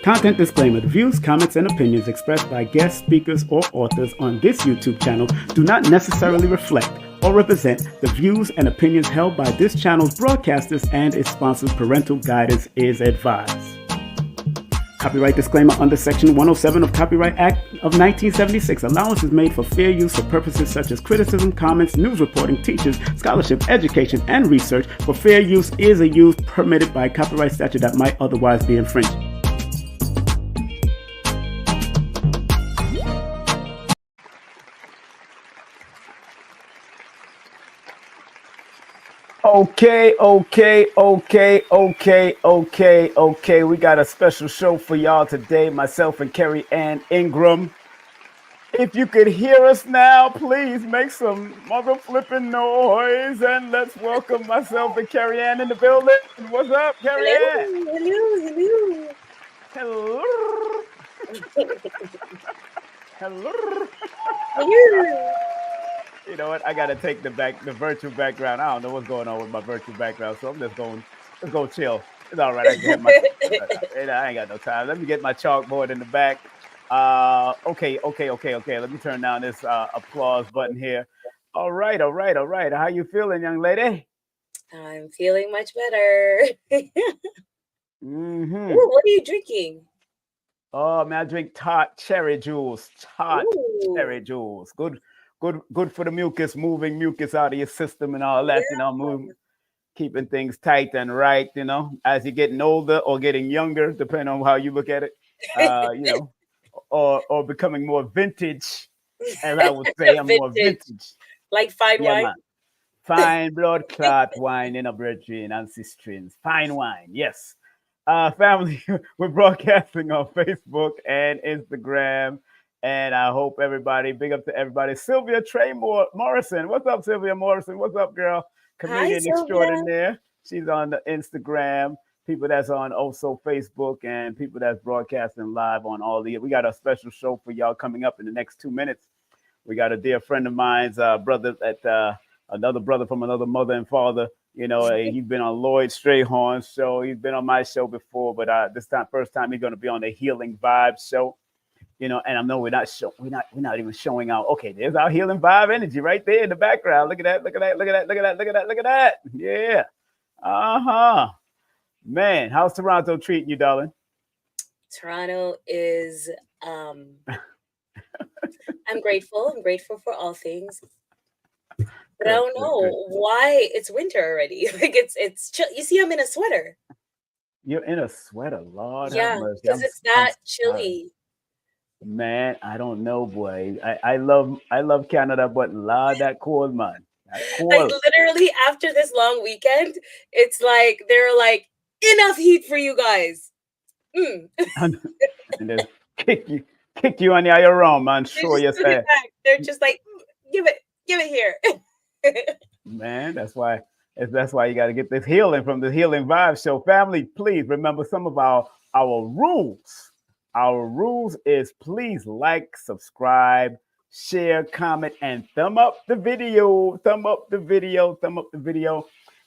Content disclaimer. The views, comments, and opinions expressed by guest speakers or authors on this YouTube channel do not necessarily reflect or represent the views and opinions held by this channel's broadcasters and its sponsors. Parental guidance is advised. Copyright disclaimer under Section 107 of Copyright Act of 1976. Allowance is made for fair use for purposes such as criticism, comments, news reporting, teachers, scholarship, education, and research. For fair use is a use permitted by copyright statute that might otherwise be infringed. Okay. We got a special show for y'all today. Myself and Kerry-Ann Ingram. If you could hear us now, please make some mother flipping noise and let's welcome myself and Kerry-Ann in the building. What's up, Kerry-Ann? Hello. Hello. Hello. You know what? I gotta take the virtual background. I don't know what's going on with my virtual background, so I'm just going. Let's go chill. It's all right. I ain't got no time. Let me get my chalkboard in the back. Okay. Let me turn down this applause button here. All right. How you feeling, young lady? I'm feeling much better. Mm-hmm. Ooh, what are you drinking? Oh man, I drink tart cherry juice. Cherry juice. Good for the mucus, moving mucus out of your system and all that. Yeah. Keeping things tight and right. As you're getting older or getting younger, depending on how you look at it. Or becoming more vintage, as I would say, I'm more vintage. Like fine wine? Man. Fine blood clot wine in a brethren and sistrins. Fine wine, yes. Family, we're broadcasting on Facebook and Instagram. And I hope everybody, big up to everybody. Sylvia Trey Morrison. What's up, Sylvia Morrison? What's up, girl? Comedian extraordinaire. She's on the Instagram. People that's on also Facebook and people that's broadcasting live on all the. We got a special show for y'all coming up in the next 2 minutes. We got a dear friend of mine's brother at another brother from another mother and father. He's been on Lloyd Strayhorn's show. He's been on my show before, but this time, first time, he's going to be on the Healing Vibes show. And I know we're not even showing out. Okay, there's our healing vibe energy right there in the background. Look at that. Yeah. Man, how's Toronto treating you, darling? Toronto is I'm grateful. I'm grateful for all things. But I don't know why it's winter already. Like it's chill. You see, I'm in a sweater. You're in a sweater, Lord. Yeah, because it's not chilly. Man, I don't know, boy. I love Canada, but that cold, man. That cold. Like literally after this long weekend, it's like they're like, enough heat for you guys. And they kick you on the other round, man. Show yourself. They're just like, give it here. Man, that's why you got to get this healing from the Healing Vibes show. Family, please remember some of our rules. Our rules is please like, subscribe, share, comment, and thumb up the video.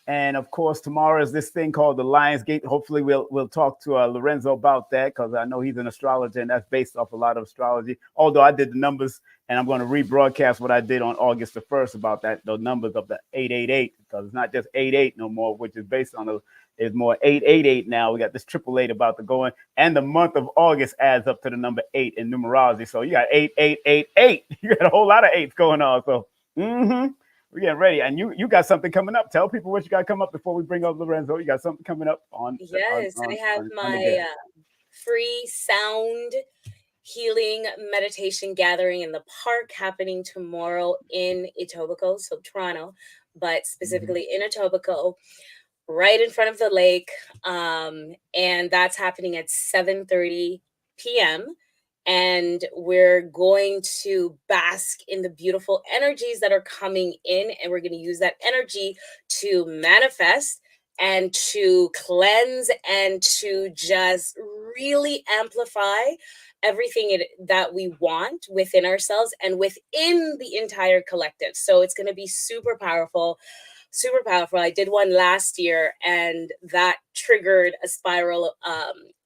And of course, tomorrow is this thing called the Lionsgate. Hopefully, we'll talk to Lorenzo about that because I know he's an astrologer and that's based off a lot of astrology. Although I did the numbers and I'm going to rebroadcast what I did on August the 1st about the numbers of the 888 because it's not just 88 no more, which is based on it's more 888 now. We got this 888 about to go in, and the month of August adds up to the number 8 in numerology. So you got 8888. You got a whole lot of 8s going on. So we're getting ready, and you got something coming up. Tell people what you got come up before we bring up Lorenzo. You got something coming up on. Yes, I have my free sound healing meditation gathering in the park happening tomorrow in Etobicoke, so Toronto, but specifically in Etobicoke, right in front of the lake, and that's happening at 7:30 p.m. And we're going to bask in the beautiful energies that are coming in, and we're going to use that energy to manifest and to cleanse and to just really amplify everything that we want within ourselves and within the entire collective. So it's going to be super powerful. super powerful. I did one last year, and that triggered a spiral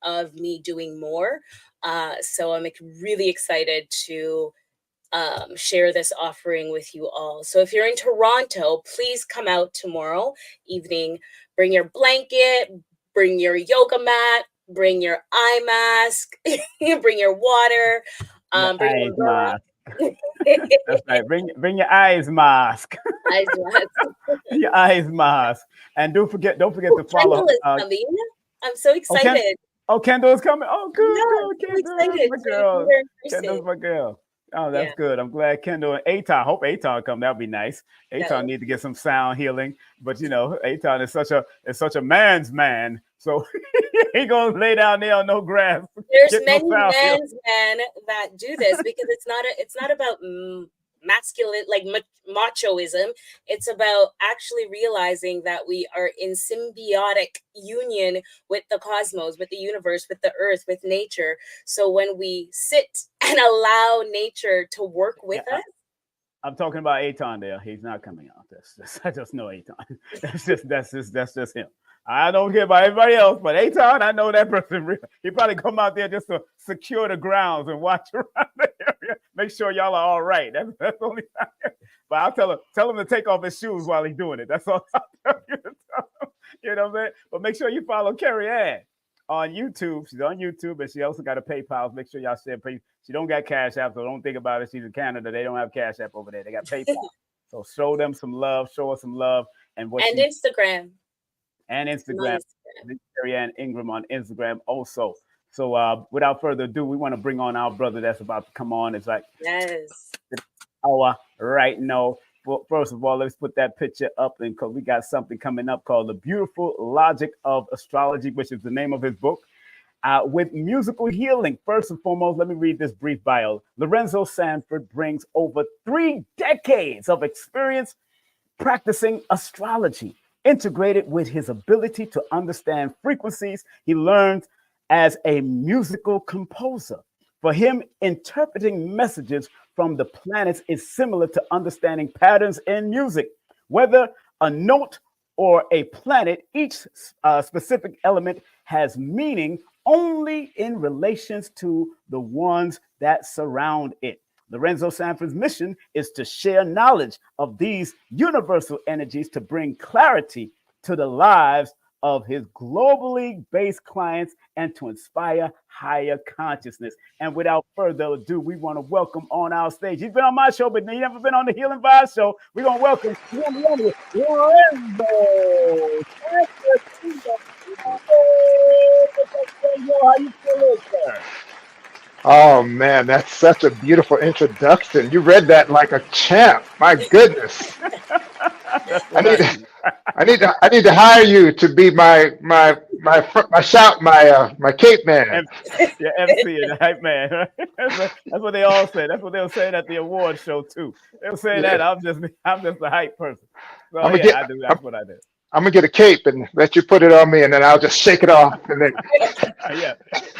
of me doing more. So I'm really excited to share this offering with you all. So if you're in Toronto, please come out tomorrow evening. Bring your blanket, bring your yoga mat, bring your eye mask, bring your water, Your bring eyes an umbrella. mask. That's right. Bring your eyes mask. Eyes mask. Your eyes mask. And don't forget to follow. Kendall is coming. I'm so Oh, excited. Kendall is coming. Oh, Yeah, good. I'm so Kendall, that's excited my to meet girl. her in Kendall's person. my girl. Oh, Yeah. that's good. I'm glad Kendall and Aton. Hope Aton come. That'd be nice. Aton need to get some sound healing, but Aton is such a man's man. So he gonna lay down there on no grass. There's Get no many sound healing. men's men that do this because it's not about masculine, like machoism. It's about actually realizing that we are in symbiotic union with the cosmos, with the universe, with the earth, with nature. So when we sit and allow nature to work with us. I'm talking about Aton there. He's not coming out. I just know Aton. That's just him. I don't care about everybody else, but Aton, I know that person. He probably come out there just to secure the grounds and watch around the area, make sure y'all are all right. That's the only time. But I'll tell him to take off his shoes while he's doing it. That's all I'll tell you to tell him. You know what I'm saying? But make sure you follow Kerry-Ann on YouTube. She's on YouTube, and she also got a PayPal. Make sure y'all share. She don't got Cash App, so don't think about it. She's in Canada. They don't have Cash App over there. They got PayPal. So show them some love. Show us some love. And Instagram. And Instagram. Kerry-Ann Ingram on Instagram also. So without further ado, we want to bring on our brother that's about to come on. It's like hour right now. Well, first of all, let's put that picture up, and because we got something coming up called The Beautiful Logic of Astrology, which is the name of his book. With musical healing. First and foremost, let me read this brief bio. Lorenzo Sanford brings over 3 decades of experience practicing astrology, integrated with his ability to understand frequencies he learned as a musical composer. For him, interpreting messages from the planets is similar to understanding patterns in music. Whether a note or a planet, each specific element has meaning only in relations to the ones that surround it. Lorenzo Sanford's mission is to share knowledge of these universal energies to bring clarity to the lives of his globally based clients and to inspire higher consciousness. And without further ado, we want to welcome on our stage. He's been on my show, but he never been on the Healing Vibes show. We're going to welcome Lorenzo. How you feeling, sir? Oh man, that's such a beautiful introduction. You read that like a champ. My goodness. I need to hire you to be my cape man. Yeah, MC and the hype man. Right? That's what they all say. That's what they were saying at the award show too. They were saying Yeah. that I'm just the hype person. So I'm gonna yeah, get I do. That's what I do. I'm gonna get a cape and let you put it on me, and then I'll just shake it off, and then Yeah,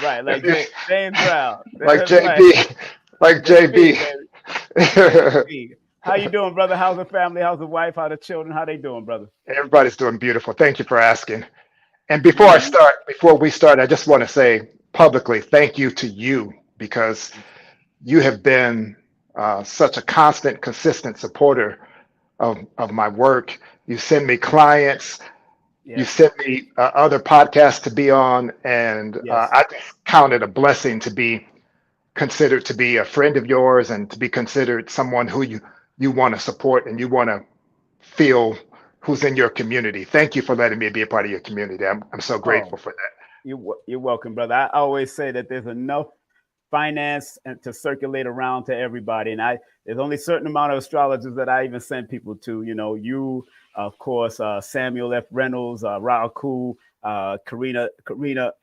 right. Like James Brown. like That's right. JB, like JB, JB. baby. How you doing, brother? How's the family? How's the wife? How the children? How they doing, brother? Everybody's doing beautiful. Thank you for asking. And Mm-hmm. before we start, I just want to say publicly thank you to you because you have been such a constant, consistent supporter of my work. You send me clients, you Yes. send me other podcasts to be on, and Yes. I just count it a blessing to be considered to be a friend of yours and to be considered someone who you want to support and you want to feel who's in your community. Thank you for letting me be a part of your community. I'm so Oh, grateful for that. you're welcome, brother. I always say that there's enough finance and to circulate around to everybody. And there's only a certain amount of astrologers that I even send people to. You know, you, of course, Samuel F. Reynolds, Raul, Karina,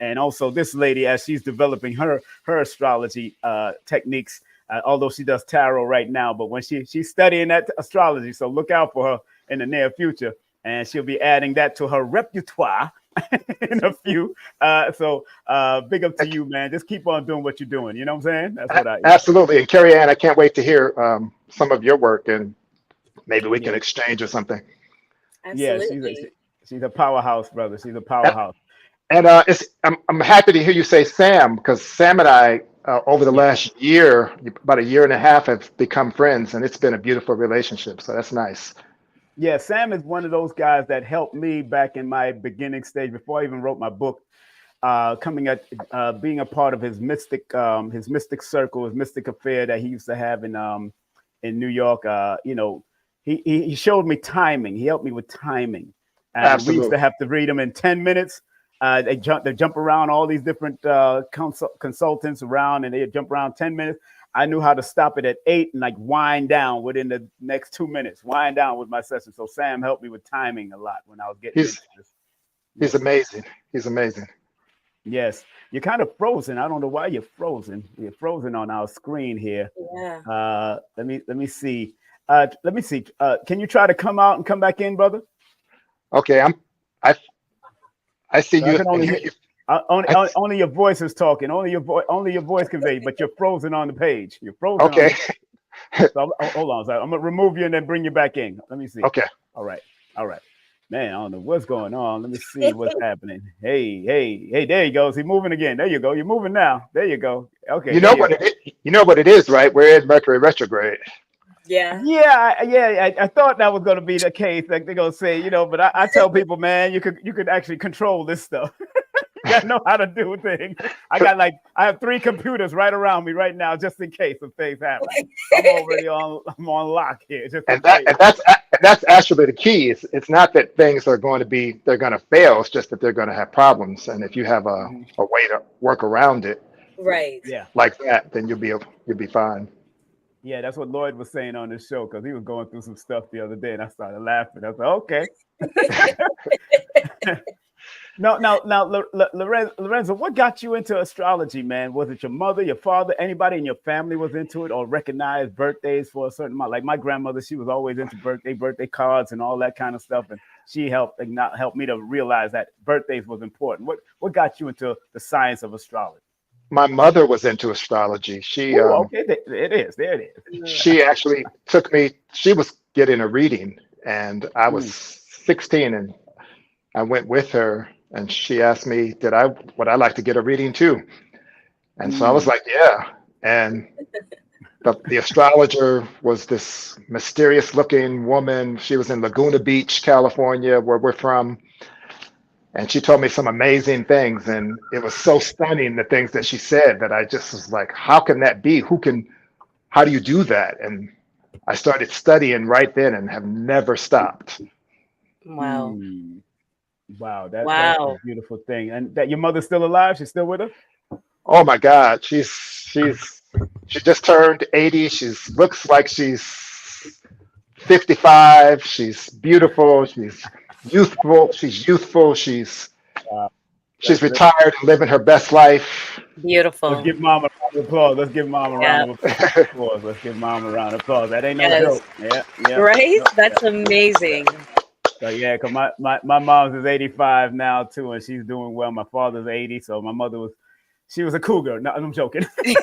and also this lady as she's developing her astrology techniques. Although she does tarot right now, but when she's studying that astrology, so look out for her in the near future, and she'll be adding that to her repertoire in a few. So big up to you, man. Just keep on doing what you're doing. You know what I'm saying? That's what I. Absolutely. And Kerry-Ann, I can't wait to hear some of your work and maybe we can Yeah. exchange or something. Yeah, Absolutely. she's a powerhouse, brother. She's a And, powerhouse. I'm happy to hear you say Sam, because Sam and I, over the Yeah. last year, about a year and a half, have become friends, and it's been a beautiful relationship. So that's nice. Yeah, Sam is one of those guys that helped me back in my beginning stage before I even wrote my book. Coming at being a part of his mystic circle, his mystic affair that he used to have in New York. He showed me timing. He helped me with timing, and we used to Absolutely. have to read them in 10 minutes. They jump around all these different consultants around, and they jump around 10 minutes. I knew how to stop it at 8 and like wind down within the next 2 minutes. Wind down with my session. So Sam helped me with timing a lot when I was getting He's into this. he's Yes. amazing. He's amazing. Yes, you're kind of frozen. I don't know why you're frozen. You're frozen on our screen here. Yeah. Let me see. Let me see. Can you try to come out and come back in, brother? Okay, I I see I you can and only hear hear you. only I, only your voice is talking. Only your voice conveys, but you're frozen on the page. You're frozen on okay, the. So hold on. So I'm gonna remove you and then bring you back in. Let me see. okay. All right. All right. Man, I don't know what's going on. Let me see what's happening. Hey. There you go. Is he moving again? There you go. You're moving now. There you go. Okay. You There know you what go. it is. You know what it is, right? We're in Mercury retrograde. Yeah. Yeah. I thought that was going to be the case. Like they're going to say, but I tell people, man, you could actually control this stuff. You got to know how to do things. I have 3 computers right around me right now, just in case of things happen. I'm on lock here, just in And that case. and that's actually the key. It's not that things are going to be they're going to fail. It's just that they're going to have problems. And if you have Mhm. a way to work around it Right. Yeah. like that, then you'll be fine. Yeah, that's what Lloyd was saying on the show because he was going through some stuff the other day, and I started laughing. I was like, okay. No, now, Lorenzo, what got you into astrology, man? Was it your mother, your father, anybody in your family was into it, or recognized birthdays for a certain amount? Like my grandmother, she was always into birthday cards, and all that kind of stuff, and she helped me to realize that birthdays was important. What got you into the science of astrology? My mother was into astrology. Oh, okay, it is. There it is. Mm. She actually took me. She was getting a reading, and I was Mm, 16, and I went with her, and she asked me, would I like to get a reading too? And so I was mm, like, yeah. And the astrologer was this mysterious looking woman. She was in Laguna Beach, California, where we're from. And she told me some amazing things. And it was so stunning, the things that she said, that I just was like, how can that be? How do you do that? And I started studying right then and have never stopped. Wow. mm. Wow, that's a Wow. beautiful thing. And that your mother's still alive? She's still with us? Oh my God, she just turned 80. She's looks like she's 55. She's beautiful. She's youthful. Wow, She's that's retired and living her best life. Let's Beautiful. give mom a round of applause. Let's give mom a round Yeah. of applause. Let's give mom a round of applause. That ain't no Yes. joke. Yeah, yeah. Right? No, yeah, That's yeah. amazing. So yeah, cause my mom's is 85 now too, and she's doing well. My father's 80, so my mother she was a cougar. No, I'm joking. She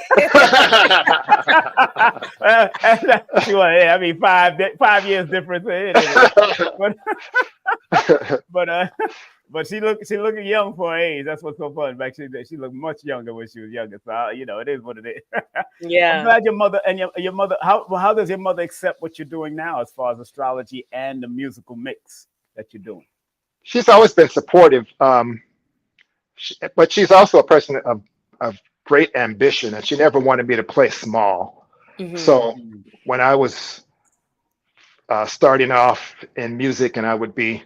was, yeah, I mean 5 years difference. But but but she looking young for her age. That's what's so fun. Like she looked much younger when she was younger. So it is what it is. I'm Yeah. glad your mother and your mother. How does your mother accept what you're doing now as far as astrology and the musical mix that you're doing? She's always been supportive, but she's also a person of great ambition, and she never wanted me to play small. Hmm. So Mm, when I was starting off in music, and I would be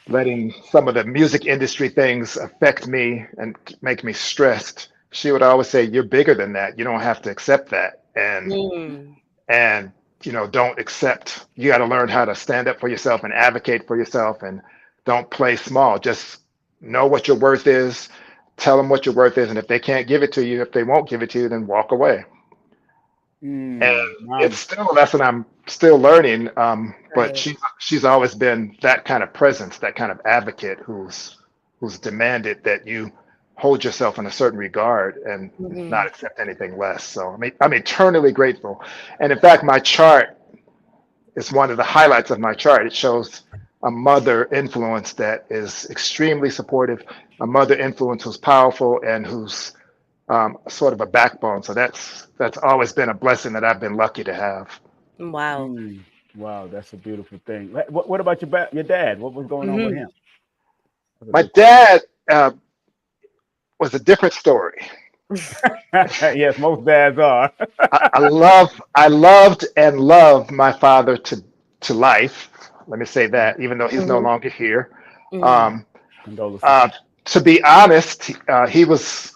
letting some of the music industry things affect me and make me stressed, she would always say, "You're bigger than that. You don't have to accept that." Mm. And don't accept. You got to learn how to stand up for yourself and advocate for yourself, and don't play small. Just know what your worth is. Tell them what your worth is, and if they can't give it to you, if they won't give it to you, then walk away. And it's mom. still a lesson I'm still learning. But Right. she's always been that kind of presence, that kind of advocate who's demanded that you hold yourself in a certain regard and not Hmm. accept anything less. So I'm eternally grateful. And in fact, my chart is one of the highlights of my chart. It shows a mother influence that is extremely supportive, a mother influence who's powerful and who's sort of a backbone. So that's always been a blessing that I've been lucky to have. Wow. Mm, wow, that's a beautiful thing. What about your dad? What was going on with Hmm. him? That's a My big dad was a different story. question. Yes, most dads are. I loved and love my father to life. Let me say that, even though he's no Hmm. longer here. Hmm. Um, Condolences. uh, to be honest, he was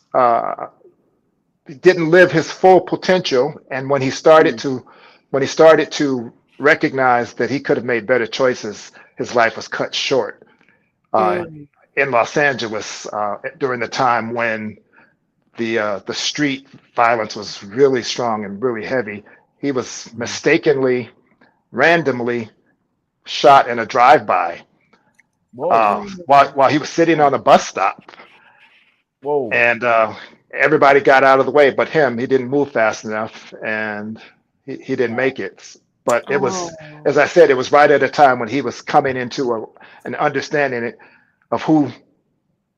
didn't live his full potential, and Mm, when he started to recognize that he could have made better choices, his life was cut short. Uh, Mm. in Los Angeles, during the time when the street violence was really strong and really heavy, he was mm. mistakenly, randomly shot in a drive-by Whoa, while he was sitting on man. a bus stop, Whoa. and everybody got out of the way but him. He didn't move fast enough, and he didn't Wow. make it. But it was, Oh. as I said, it was right at a time when he was coming into an understanding of who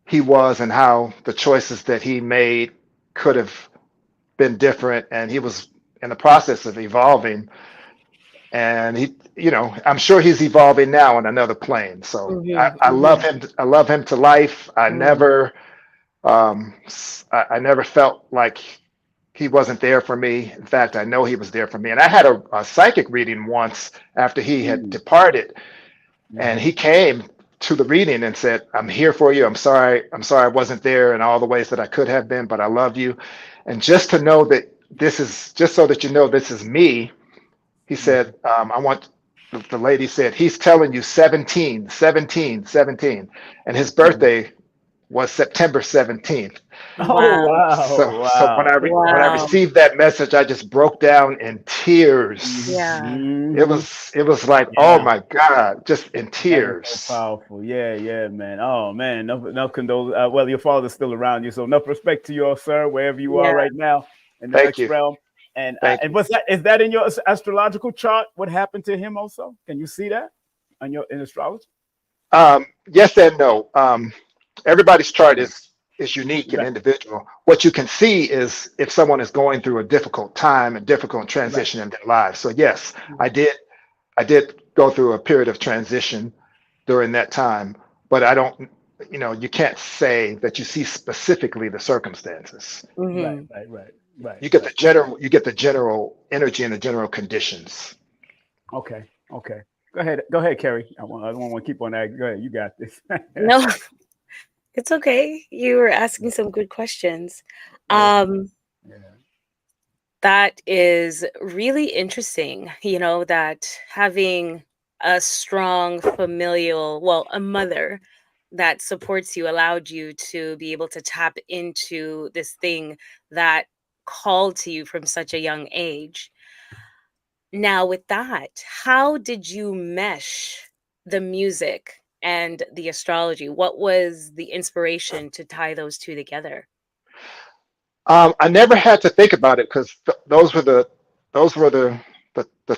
he was and how the choices that he made could have been different, and he was in the process of evolving. And I'm sure he's evolving now on another plane. So Hmm. I love Hmm. him. I love him to life. Mm. I never felt like he wasn't there for me. In fact, I know he was there for me. And I had a psychic reading once after he had Mm, departed, and hmm. he came to the reading and said, "I'm here for you. I'm sorry I wasn't there in all the ways that I could have been, but I love you." And just to know that this is just so that you know this is me, he said, I want, the lady said, he's telling you 17, 17, 17. And his Hmm. birthday was September 17th. Oh Wow. So, wow, wow. when I Wow. received that message, I just broke down in tears. Yeah. Mm-hmm. It was like, oh Yeah. my God, just in That is so tears. powerful. Yeah, yeah, man. Oh man, no condol. Well, your father's still around you, so enough respect to you, sir, wherever you are Yeah. right now in the Thank next you. realm. Thank And you. what's that? Is that in your astrological chart? What happened to him? Also, can you see that on your in astrology? Yes and no. Everybody's chart is unique and Right, individual. What you can see is if someone is going through a difficult time, a difficult right. transition in their lives. So yes, Mm. I did go through a period of transition during that time, but I don't, you can't say that you see specifically the circumstances. Right, Hmm. right, right, right, right. You get the general energy and the general conditions. Okay, okay. Go ahead, Kerry. I don't want to keep on that. Go ahead, you got this. No, it's okay. You were asking some good questions. Yeah, Um, yeah. that is really interesting, that having a strong familial, well, a mother that supports you allowed you to be able to tap into this thing that called to you from such a young age. Now, with that, how did you mesh the music and the astrology? What was the inspiration to tie those two together? I never had to think about it because those were the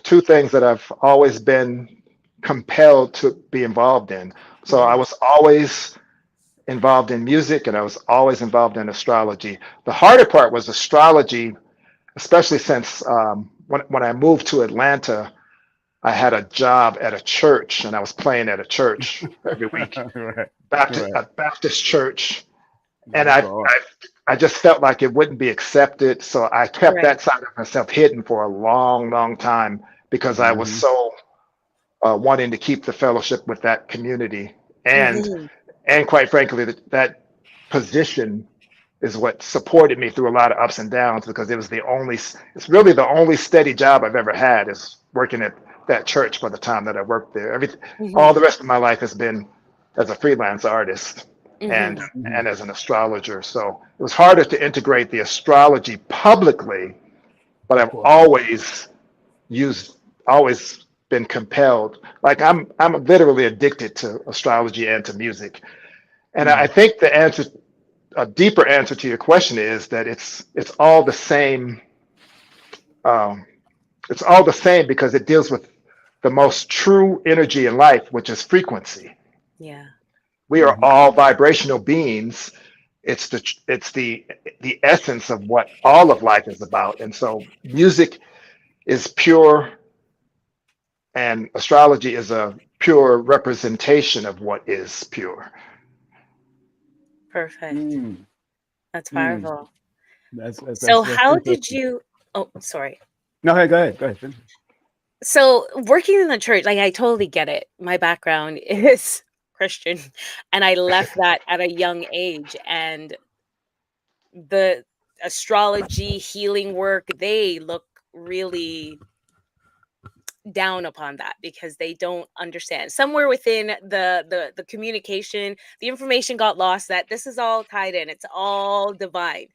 two things that I've always been compelled to be involved in. So I Hmm. was always involved in music and I was always involved in astrology. The harder part was astrology, especially since when I moved to Atlanta, I had a job at a church and I was playing at a church every week, Right, right. A Baptist church, and That's all. I just felt like it wouldn't be accepted, so I kept Right. that side of myself hidden for a long, long time because I was Mm-hmm. so wanting to keep the fellowship with that community, and Hmm. quite frankly, that position is what supported me through a lot of ups and downs because it's really the only steady job I've ever had is working at that church for the time that I worked there. All Hmm. the rest of my life has been as a freelance artist and Hmm. Mm-hmm. as an astrologer. So it was harder to integrate the astrology publicly, but Of I've course. used always been compelled. Like I'm literally addicted to astrology and to music. And I Mm. think a deeper answer to your question is that it's all the same. Um, it's all the same because it deals with the most true energy in life, which is frequency. Yeah. We are all vibrational beings. It's the essence of what all of life is about. And so music is pure, and astrology is a pure representation of what is pure. Perfect. Mm, That's mm. powerful. So That's how did interesting. you oh, sorry. No, hey, go ahead. Go ahead. Finish. So working in the church, like I totally get it. My background is Christian and I left that at a young age, and the astrology healing work, they look really down upon that because they don't understand somewhere within the communication, the information got lost that this is all tied in, it's all divine.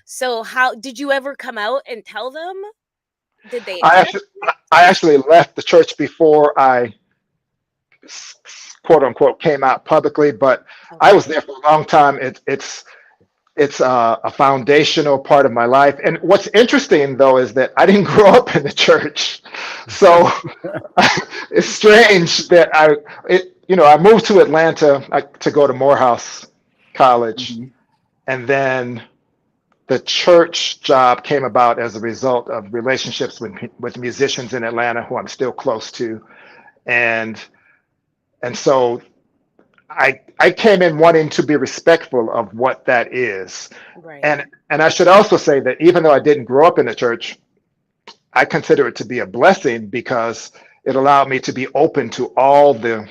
So how did you ever come out and tell them? Did they I accept actually, it? I actually left the church before I quote unquote came out publicly, but I was Okay. there for a long time. It's a foundational part of my life. And what's interesting though is that I didn't grow up in the church, so it's strange that I moved to Atlanta to go to Morehouse College, Mhm. and then the church job came about as a result of relationships with musicians in Atlanta who I'm still close to, and so I came in wanting to be respectful of what that is. Right. And I should also say that even though I didn't grow up in the church, I consider it to be a blessing because it allowed me to be open to all the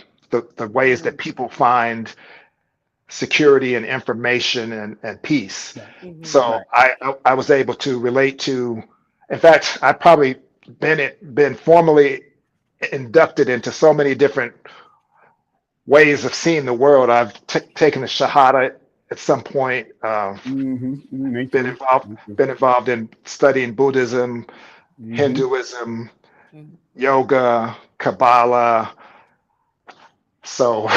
ways that people find security and information and peace. Mm-hmm. So Right. I was able to relate to. In fact, I've probably been formally inducted into so many different ways of seeing the world. I've taken a shahada at some point. Me Been too. involved Me too. been involved in studying Buddhism, Hmm. Hinduism, Mm-hmm. yoga, Kabbalah. So,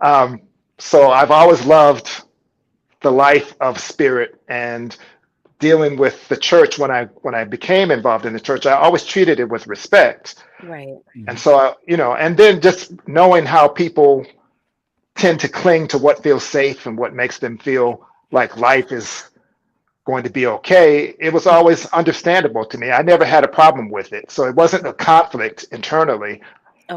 um, so I've always loved the life of spirit, and dealing with the church. When I became involved in the church, I always treated it with respect. Right. And so and then just knowing how people tend to cling to what feels safe and what makes them feel like life is going to be okay, it was always understandable to me. I never had a problem with it. So it wasn't a conflict internally.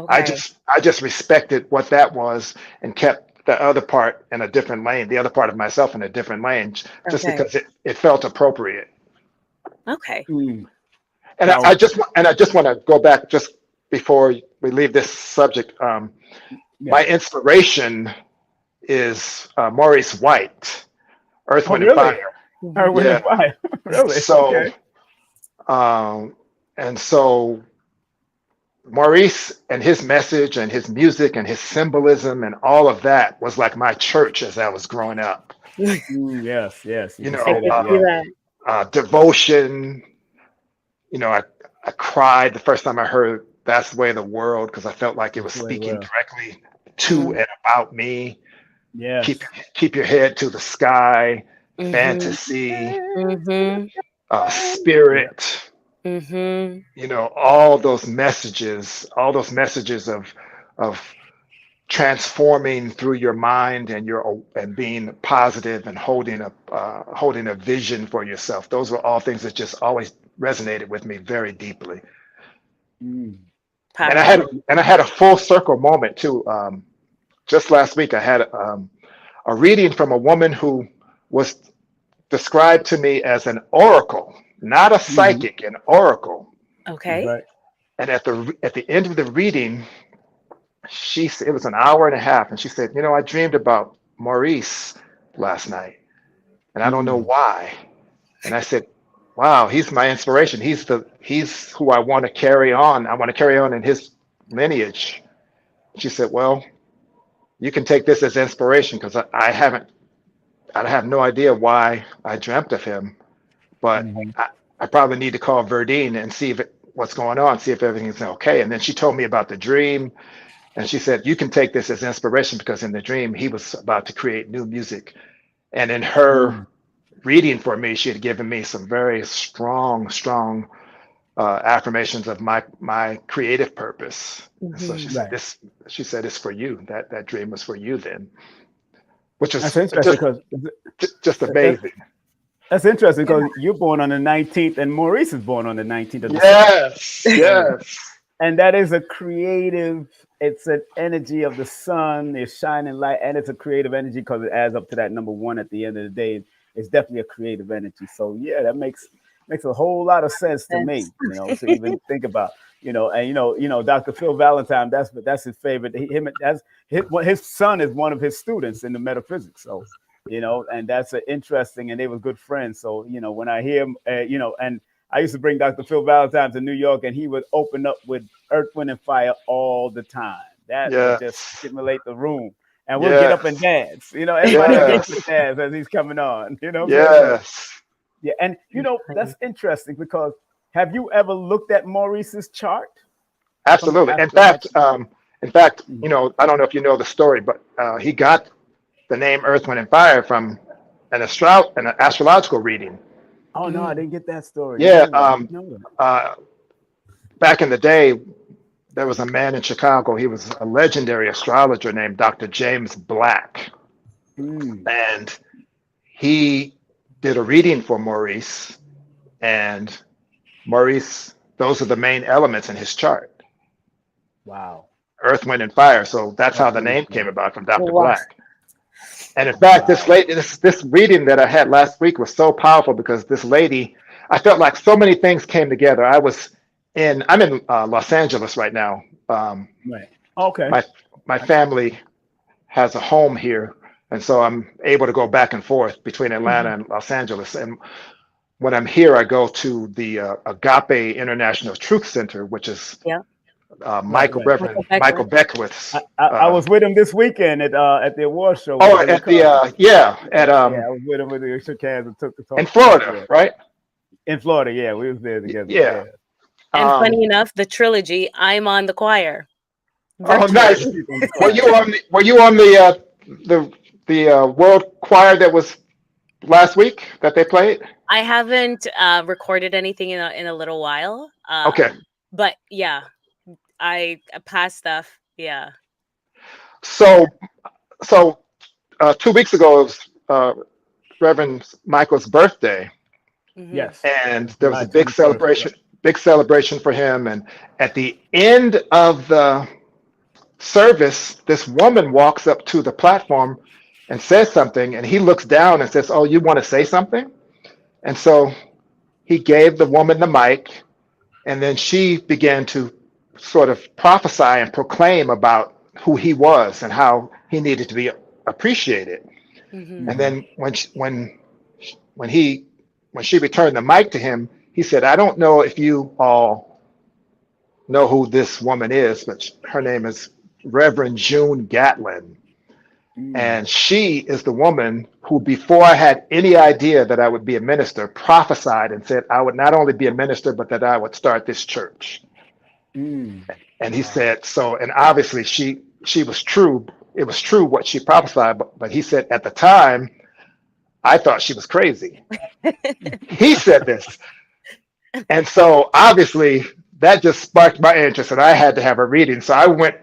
I Okay. just I just respected what that was and kept the other part in a different lane, the other part of myself in a different lane, just Okay. because it felt appropriate. Okay. Mm. And I Now, just want to go back just before we leave this subject. yeah. My inspiration is Maurice White, Earth, Oh, Wind, and really? Fire. Her Mm-hmm. Wind Yeah. and Fire. Really? So, Okay. um, and so Maurice and his message and his music and his symbolism and all of that was like my church as I was growing up. Yes, yes. You You can I say know, could that. see Yeah. that. devotion. I cried the first time I heard "That's the Way of the World" because I felt like it That's was the way. speaking Well. directly to Mm-hmm. and about me. Keep Yes. keep your head to the sky, Mm-hmm. fantasy, Mm-hmm. Yeah. spirit. Mm-hmm. All those messages of transforming through your mind and being positive and holding a vision for yourself. Those were all things that just always resonated with me very deeply. Mm. And I Now, had Powerful. and I had a full circle moment too. Just last week, I had a reading from a woman who was described to me as an oracle, not a hmm, psychic, an oracle. that's Okay. right. And at the end of the reading, she said it was an hour and a half, and she said, I dreamed about Maurice last night, and I don't know Mm. why. And I said, wow, he's my inspiration. He's who I want to carry on. I want to carry on in his lineage. She said, well, you can take this as inspiration because I have no idea why I dreamt of him, but Hmm. I probably need to call Verdine and see what's going on, see if everything's okay. And then she told me about the dream, and she said, you can take this as inspiration because in the dream he was about to create new music. And in her Mm. reading for me, she had given me some very strong affirmations of my creative purpose. And so she said Right. this. She said it's for you. That dream was for you then, which That's is interesting because just amazing. that's interesting Yeah. because you're born on the 19th and Maurice is born on the 19th of December. Yes, And yes, and that is a creative, it's an energy of the sun, it's shining light, and it's a creative energy because it adds up to that number one at the end of the day. It's definitely a creative energy. So yeah, that makes a whole lot of sense to me, to even think about. And Dr. Phil Valentine, that's his favorite. That's his son is one of his students in the metaphysics. So, and that's an interesting, and they were good friends. So, when I hear him, and I used to bring Dr. Phil Valentine to New York, and he would open up with Earth, Wind, and Fire all the time. That would just yes, stimulate the room. And we'll get up and yes, dance. Everybody will get up and yes, dance as he's coming on. You know what I'm saying? So, yes. yeah. And, that's interesting because have you ever looked at Maurice's chart from an Absolutely. astrological? In fact, Mhm. I don't know if you know the story, but he got the name Earth, Wind, and Fire from an astrological reading. Oh, no, I Mm. didn't get that story. Yeah, No, I didn't know that. uh, back in the day, there was a man in Chicago. He was a legendary astrologer named Dr. James Black, Mm, and he did a reading for Maurice. And Maurice, those are the main elements in his chart: wow. Earth, Wind, and Fire. So that's how Earth, the Wind, and name came Fire. about from Dr. Wow. Black. And in fact, Wow. this reading that I had last week was so powerful because this lady, I felt like so many things came together. I'm in Los Angeles right now. Um, Right. Okay. my my family has a home here, and so I'm able to go back and forth between Atlanta Mhm. and Los Angeles. And when I'm here, I go to the Agape International Truth Center, which is Yeah. Right, right. Michael Michael Beckwith. Beckwith's. I was with him this weekend at the award show with Oh, Jimmy at the Carter. at Yeah, I was with him with the shook hands and took the in talk. Florida, Yeah, right? in Florida. Yeah, we was there together. Yeah. Yeah. And Um, funny enough, the trilogy, I'm on the choir oh, virtually. nice. He's on the choir. Were you on the world choir that was last week that they played? I haven't recorded anything in a little while. Okay. But yeah, I pass stuff. Yeah. So so 2 weeks ago it was Reverend Michael's birthday, Hmm. Yes, and there was July a big 21st. Yeah. celebration for him. And at the end of the service, this woman walks up to the platform and says something, and he looks down and says, "Oh, you want to say something?" And so he gave the woman the mic, and then she began to sort of prophesy and proclaim about who he was and how he needed to be appreciated. Hmm. And Hmm. then when he when she returned the mic to him, he said, "I don't know if you all know who this woman is, but her name is Reverend June Gatlin. Mm. And she is the woman who, before I had any idea that I would be a minister, prophesied and said I would not only be a minister, but that I would start this church." Mm. And he Wow. said, so, and obviously she was true. It was true what she prophesied, but he said at the time, I thought she was crazy. He said this. And so obviously that just sparked my interest, and I had to have a reading. So I went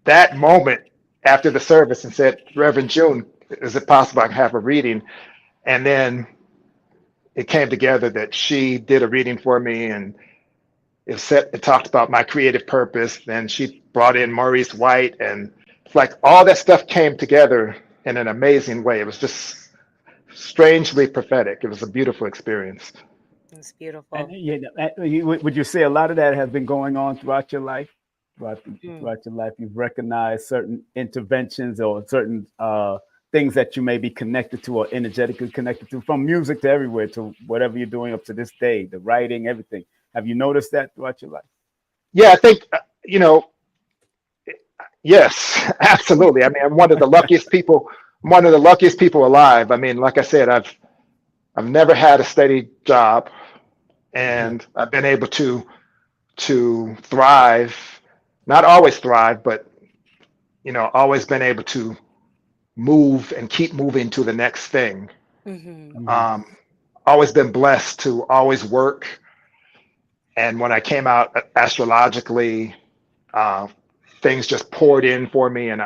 that moment after the service and said, "Reverend June, is it possible I can have a reading?" And then it came together that she did a reading for me, and it talked about my creative purpose. Then she brought in Maurice White, and it's like all that stuff came together in an amazing way. It was just strangely prophetic. It was a beautiful experience. It's And beautiful. would you say a lot of that has been going on throughout your life? Mm. Throughout your life, you've recognized certain interventions or certain things that you may be connected to or energetically connected to, from music to everywhere to whatever you're doing up to this day, the writing, everything. Have you noticed that throughout your life? Yeah, I think, yes, absolutely. I mean, I'm one of the luckiest people. I'm one of the luckiest people alive. I mean, like I said, I've never had a steady job, Yeah. and I've been able to thrive. Not always thrive, but always been able to move and keep moving to the next thing. Hmm. Hmm. Um, Always been blessed to always work And when I came out astrologically, uh, things just poured in for me, and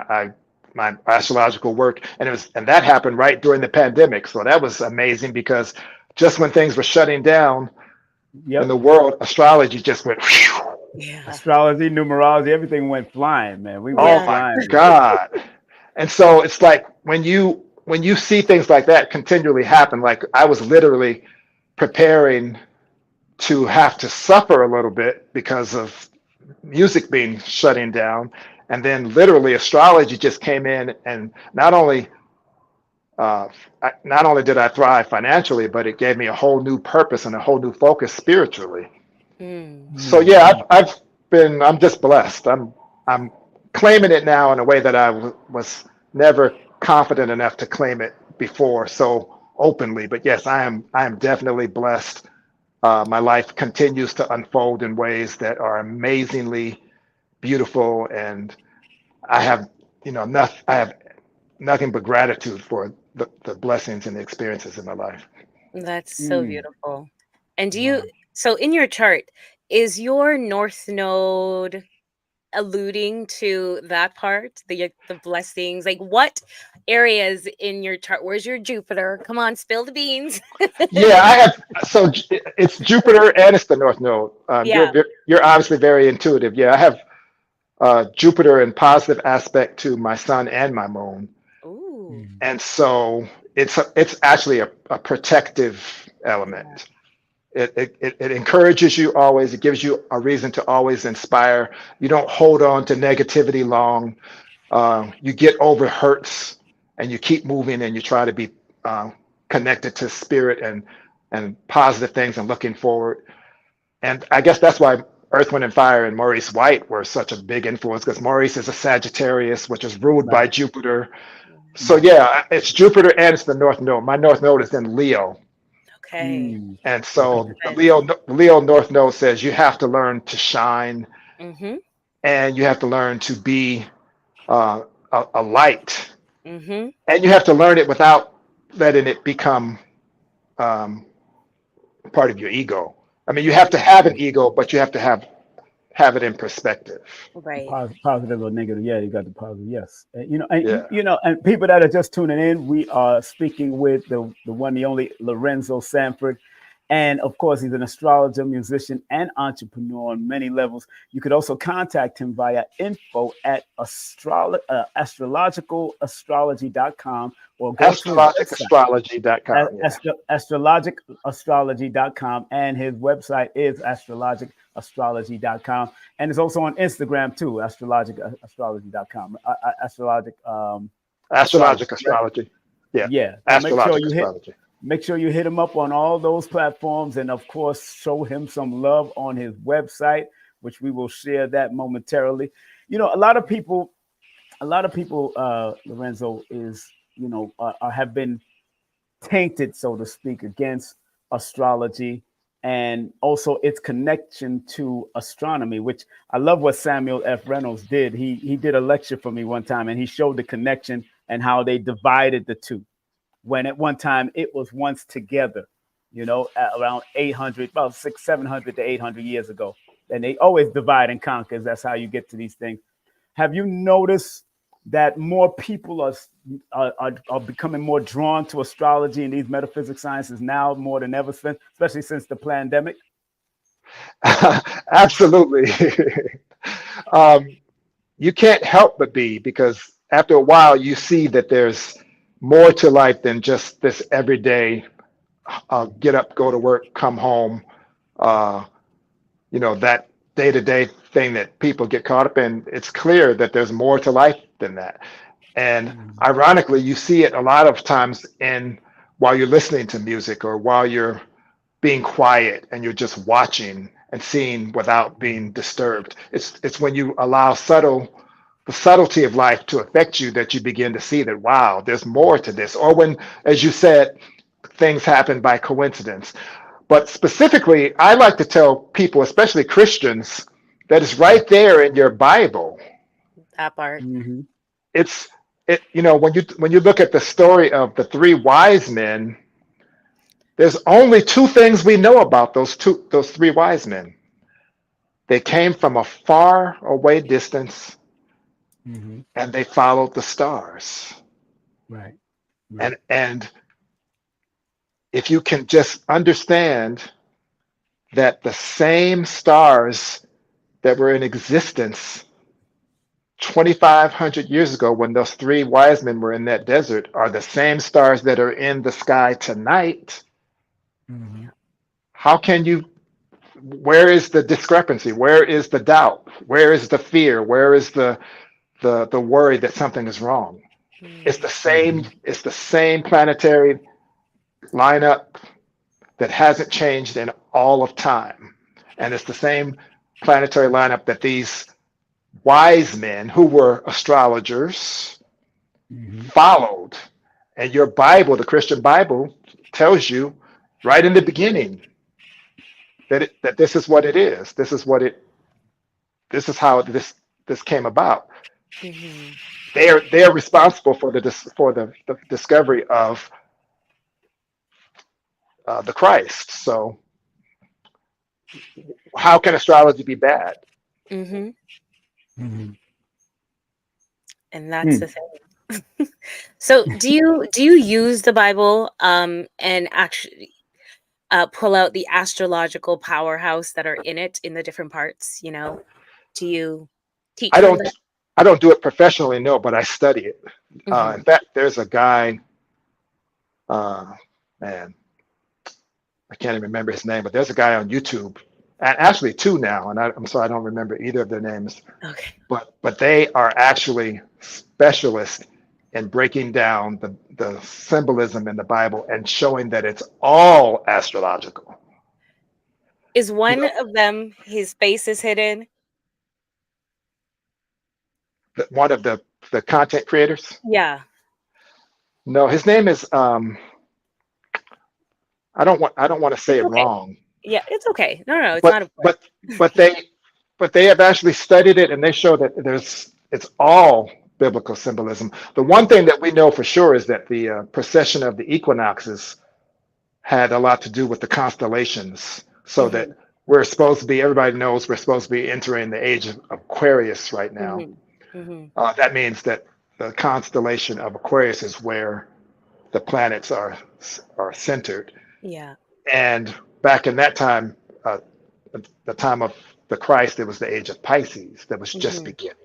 my astrological work, and that happened right during the pandemic. So that was amazing because just when things were shutting down in Yep. the world, astrology just went. Whew. Yeah. Astrology, numerology, everything went flying, man. We went Oh Yeah. my flying with it. God! And so it's like when you see things like that continually happen, like I was literally preparing to have to suffer a little bit because of music being shutting down, and then literally astrology just came in, and uh, not only did I thrive financially, but it gave me a whole new purpose and a whole new focus spiritually. Mm. So Hmm. yeah, I'm just blessed. I'm claiming it now in a way that was never confident enough to claim it before so openly. But yes, I am definitely blessed. My life continues to unfold in ways that are amazingly beautiful, and I have I have nothing but gratitude for the blessings and the experiences in my life. That's so Mm. beautiful. And Wow. so in your chart, is your north node alluding to that part, the blessings? Like what areas in your chart? Where's your Jupiter? Come on, spill the beans. Yeah, I have. So it's Jupiter and it's the North Node. Yeah. You're obviously very intuitive. Yeah, I have Jupiter in positive aspect to my sun and my moon, Ooh. Mm. and so it's actually a protective Yeah. element. It encourages you always. It gives you a reason to always inspire. You don't hold on to negativity long. You get over hurts and you keep moving and you try to be uh, connected to spirit and positive things and looking forward. And I guess that's why Earth, Wind, and Fire and Maurice White were such a big influence because Maurice is a Sagittarius, which is ruled by Right. Jupiter. So Right. yeah, it's Jupiter and it's the North Node. My North Node is in Leo. Okay. Mm. And Okay. so the Good. Leo North Node says you have to learn to shine Mm-hmm. and you have to learn to be a light, Mm-hmm. and you have to learn it without letting it become um, part of your ego. I mean, you have to have an Right. ego, but you have to have it in perspective. Right. Positive or negative. Yeah, you got the positive. Yes. And Yeah. and people that are just tuning in, we are speaking with the one, the only Lorenzo Sanford. And of course, he's an astrologer, musician, and entrepreneur on many levels. You could also contact him via info at astrologicalastrology.com or go to his website Astrologicastrology.com. Yeah. astrologicastrology.com, and his website is astrologicastrology.com, and it's also on Instagram too, astrologicastrology.com, astrologic astrology, Astrologic correct? astrology. Yeah. Yeah, so Astrologic astrology. make sure you hit him up on all those platforms, and of course show him some love on his website, which we will share that momentarily. A lot of people, Lorenzo, is have been tainted, so to speak, against astrology and also its connection to astronomy, which I love what Samuel F. Reynolds did. He did a lecture for me one time and he showed the connection and how they divided the two. When at one time it was once together, at around 800, about 700 to 800 years ago. And they always divide and conquer. That's how you get to these things. Have you noticed that more people are becoming more drawn to astrology and these metaphysics sciences now more than ever since, especially since the pandemic? Absolutely. um, you can't help but be because after a while you see that there's more to life than just this everyday get up, go to work, come home. Uh, that day-to-day thing that people get caught up in. It's clear that there's more to life than that. And Mm. ironically, you see it a lot of times in while you're listening to music or while you're being quiet and you're just watching and seeing without being disturbed. It's when you allow the subtlety of life to affect you that you begin to see that wow, there's more to this. Or when, as you said, things happen by coincidence. But specifically, I like to tell people, especially Christians, that it's Yeah. right there in your Bible. That part. Mm-hmm. It's when you look at the story of the three wise men, there's only two things we know about those three wise men. They came from a far away distance Mm-hmm. and they followed the stars. Right. Right. And if you can just understand that the same stars that were in existence 2,500 years ago when those three wise men were in that desert are the same stars that are in the sky tonight, Mm-hmm. how can you, where is the discrepancy? Where is the doubt? Where is the fear? Where is the worry that something is wrong? It's the same, Mm-hmm. it's the same planetary lineup that hasn't changed in all of time. And it's the same planetary lineup that these wise men who were astrologers Mm-hmm. followed. And your Bible, the Christian Bible, tells you right in the beginning that this is what it is. This is how this came about. Mm-hmm. They are responsible for the discovery of the Christ. So how can astrology be bad? Mm-hmm. Mm-hmm. And that's Mm. the thing. So do you use the Bible and actually pull out the astrological powerhouse that are in it in the different parts, you know? Do you teach I from don't that? I don't do it professionally, no, but I study it. Mm-hmm. In fact, there's a guy, uh, man, I can't even remember his name, but there's a guy on YouTube, and actually two now, and I'm sorry I don't remember either of their names, Okay. but they are actually specialists in breaking down the symbolism in the Bible and showing that it's all astrological. Is You one know, of them his face is hidden? one of the content creators. Yeah. No, his name is I don't want to say It's it okay. wrong, Yeah, it's okay. No, no, it's but not important. but but they have actually studied it and they show that it's all biblical symbolism. The one thing that we know for sure is that the precession of the equinoxes had a lot to do with the constellations, so that Mm-hmm. we're supposed to be, everybody knows we're supposed to be entering the age of Aquarius right now. Mm-hmm. Mm-hmm. That means that the constellation of Aquarius is where the planets are centered. Yeah. And back in that time, the time of the Christ, it was the age of Pisces that was just Mm-hmm. beginning.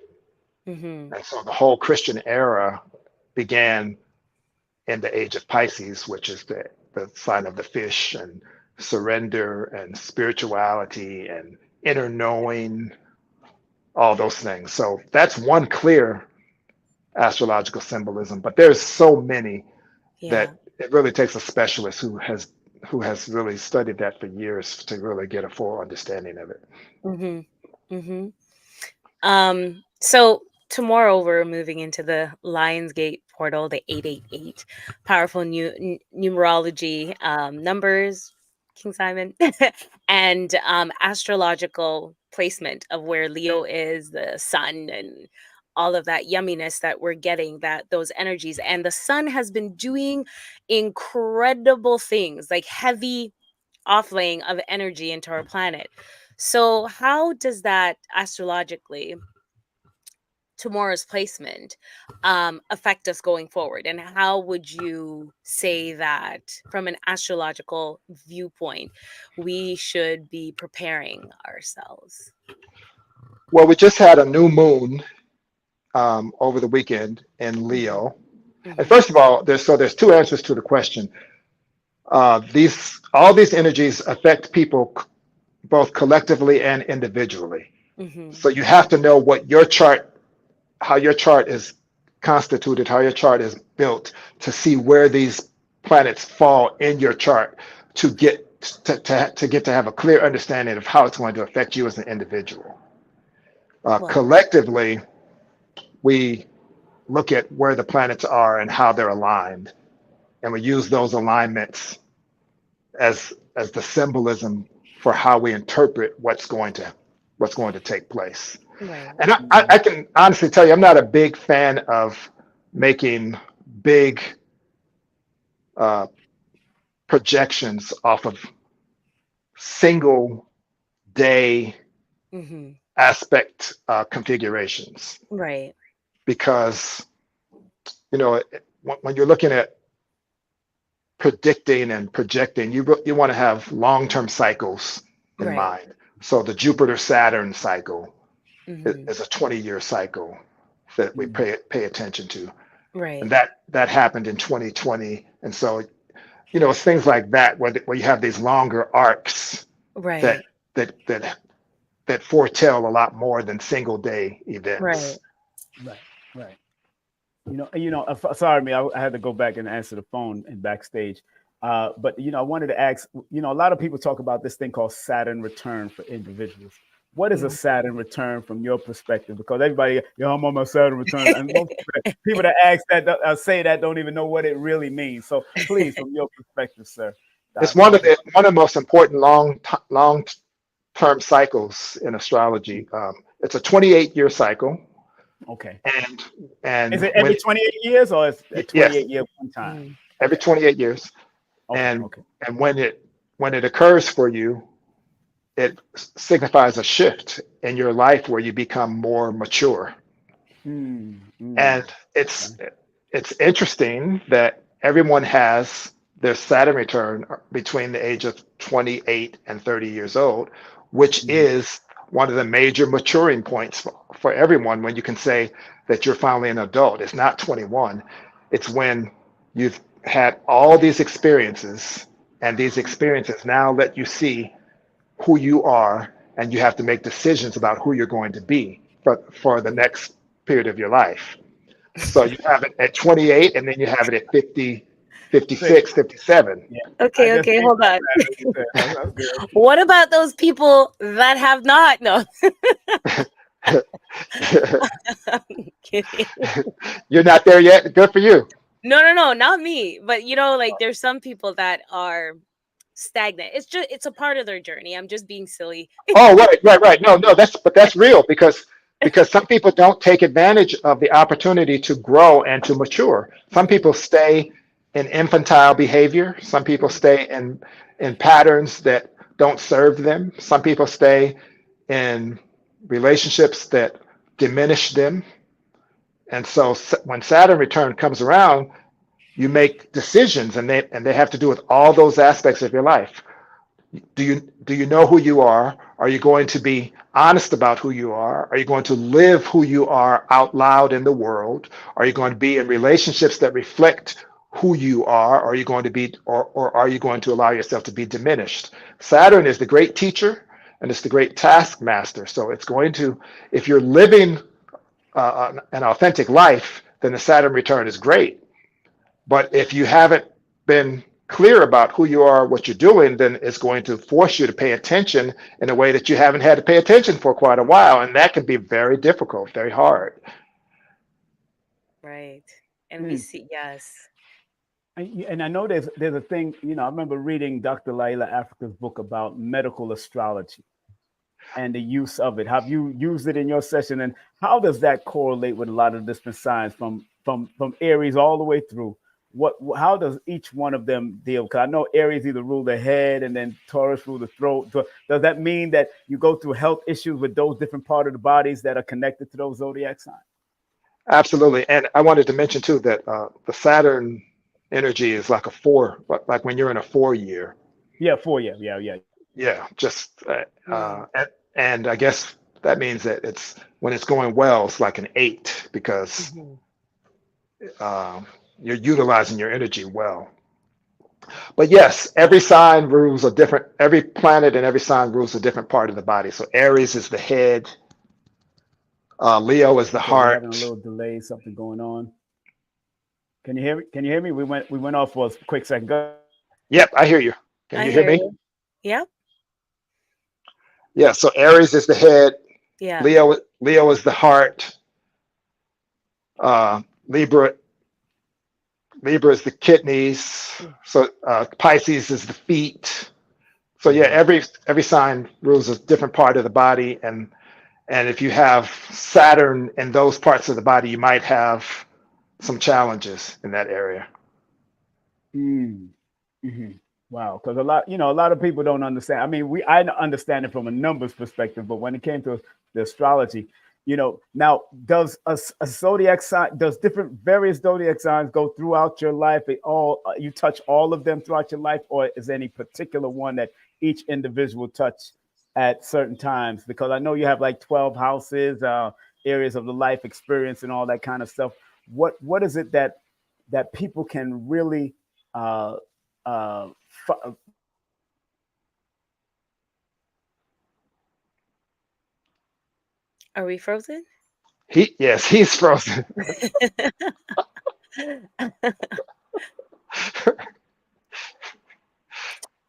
Mm-hmm. And so the whole Christian era began in the age of Pisces, which is the sign of the fish and surrender and spirituality and inner knowing, all those things. So that's one clear astrological symbolism, but there's so many Yeah. that it really takes a specialist who has really studied that for years to really get a full understanding of it. Mm-hmm. Mm-hmm. So tomorrow we're moving into the Lionsgate portal, the 888, powerful numerology numbers, King Simon, and astrological placement of where Leo is, the sun, and all of that yumminess that we're getting, that those energies. And the sun has been doing incredible things, like heavy offlaying of energy into our planet. So how does that astrologically, tomorrow's placement, affect us going forward? And how would you say that from an astrological viewpoint, we should be preparing ourselves? Well, we just had a new moon over the weekend in Hmm. Leo. And Hmm. first of all, there's two answers to the question. These all these energies affect people both collectively and individually. Hmm. So you have to know what your chart, how your chart is constituted, how your chart is built to see where these planets fall in your chart to get to have a clear understanding of how it's going to affect you as an individual. Well, Collectively, we look at where the planets are and how they're aligned, and we use those alignments as the symbolism for how we interpret what's going to take place. right. And I can honestly tell you, I'm not a big fan of making big uh, projections off of single day aspect configurations, Right. because when you're looking at predicting and projecting, you want to have long-term cycles in Right. mind. So the Jupiter Saturn cycle Mm-hmm. is a 20-year cycle that we pay attention to, and Right. that happened in 2020. And so it's things like that where you have these longer arcs that Right. that that that foretell a lot more than single day Right. events. Right. Right. Sorry, me. I had to go back and answer the phone and backstage. But I wanted to ask. A lot of people talk about this thing called Saturn return for individuals. What is a Mhm. Saturn return from your perspective? Because everybody, I'm on my Saturn return, and most people that ask that say that don't even know what it really means. So please, from your perspective, sir, It's Doctor. one of the most important long term cycles in astrology. It's a 28-year cycle, Okay. and Is it when every 28 years or is it yes, 28 year one time? Mm. every Okay. 28 years, Okay. and Okay. when it occurs for you, it signifies a shift in your life where you become more mature. Mm, mm, And it's interesting that everyone has their Saturn return between the age of 28 and 30 years old, which mhm, is one of the major maturing points for everyone when you can say that you're finally an adult. It's not 21. It's when you've had all these experiences, and these experiences now let you see who you are, and you have to make decisions about who you're going to be for the next period of your life. So you have it at 28, and then you have it at 50, Six. 56, 57. Yeah. I Okay, just okay, came hold from on. that, as you said. That's good. What about those people that have not? No, I'm kidding. You're not there yet. Good for you. No, not me. But like there's some people that are stagnant. It's a part of their journey. I'm just being silly. Oh, right. No, that's real, because some people don't take advantage of the opportunity to grow and to mature. Some people stay in infantile behavior. Some people stay in patterns that don't serve them. Some people stay in relationships that diminish them. And so when Saturn return comes around, you make decisions, and they have to do with all those aspects of your life. Do you know who you are? Are you going to be honest about who you are? Are you going to live who you are out loud in the world? Are you going to be in relationships that reflect who you are? Are you going to be, or are you going to allow yourself to be diminished? Saturn is the great teacher, and it's the great taskmaster. So it's going to, if you're living an authentic life, then the Saturn return is great. But if you haven't been clear about who you are, what you're doing, then it's going to force you to pay attention in a way that you haven't had to pay attention for quite a while. And that can be very difficult, very hard. Right. And we Mm. see, yes. And I know there's a thing. I remember reading Dr. Laila Africa's book about medical astrology and the use of it. Have you used it in your session, and how does that correlate with a lot of different signs from Aries all the way through? How does each one of them deal? Because I know Aries either rule the head and then Taurus rule the throat. Does that mean that you go through health issues with those different part of the bodies that are connected to those zodiac signs? Absolutely. And I wanted to mention too that the Saturn energy is like a four, like when you're in a 4 year. Yeah, 4 year. Yeah. Yeah, just Mm. and I guess that means that it's when it's going well, it's like an 8, because Mhm. um, you're utilizing your energy well. But yes, every sign rules a different, every planet and every sign rules a different part of the body. So Aries is the head, Leo is the Okay, we're having a heart. little delay. Something going on. Can you hear me? Can you hear me? We went off for a quick second. Go ahead. Yep, I hear you. Can I you hear hear me? you. Yep. Yeah, so Aries is the head, Yeah. Leo is the heart, uh, Libra Libra is the kidneys, Mm. so Pisces is the feet. So yeah, Mhm. every sign rules a different part of the body, and if you have Saturn in those parts of the body, you might have some challenges in that area. Mm. Mhm. Wow, because a lot of people don't understand. I mean, I understand it from a numbers perspective, but when it came to the astrology, now does a zodiac sign, does different various zodiac signs go throughout your life? You touch all of them throughout your life, or is there any particular one that each individual touch at certain times? Because I know you have like 12 houses, areas of the life experience, and all that kind of stuff. What is it that people can really uh, uh, Are we frozen? He's frozen.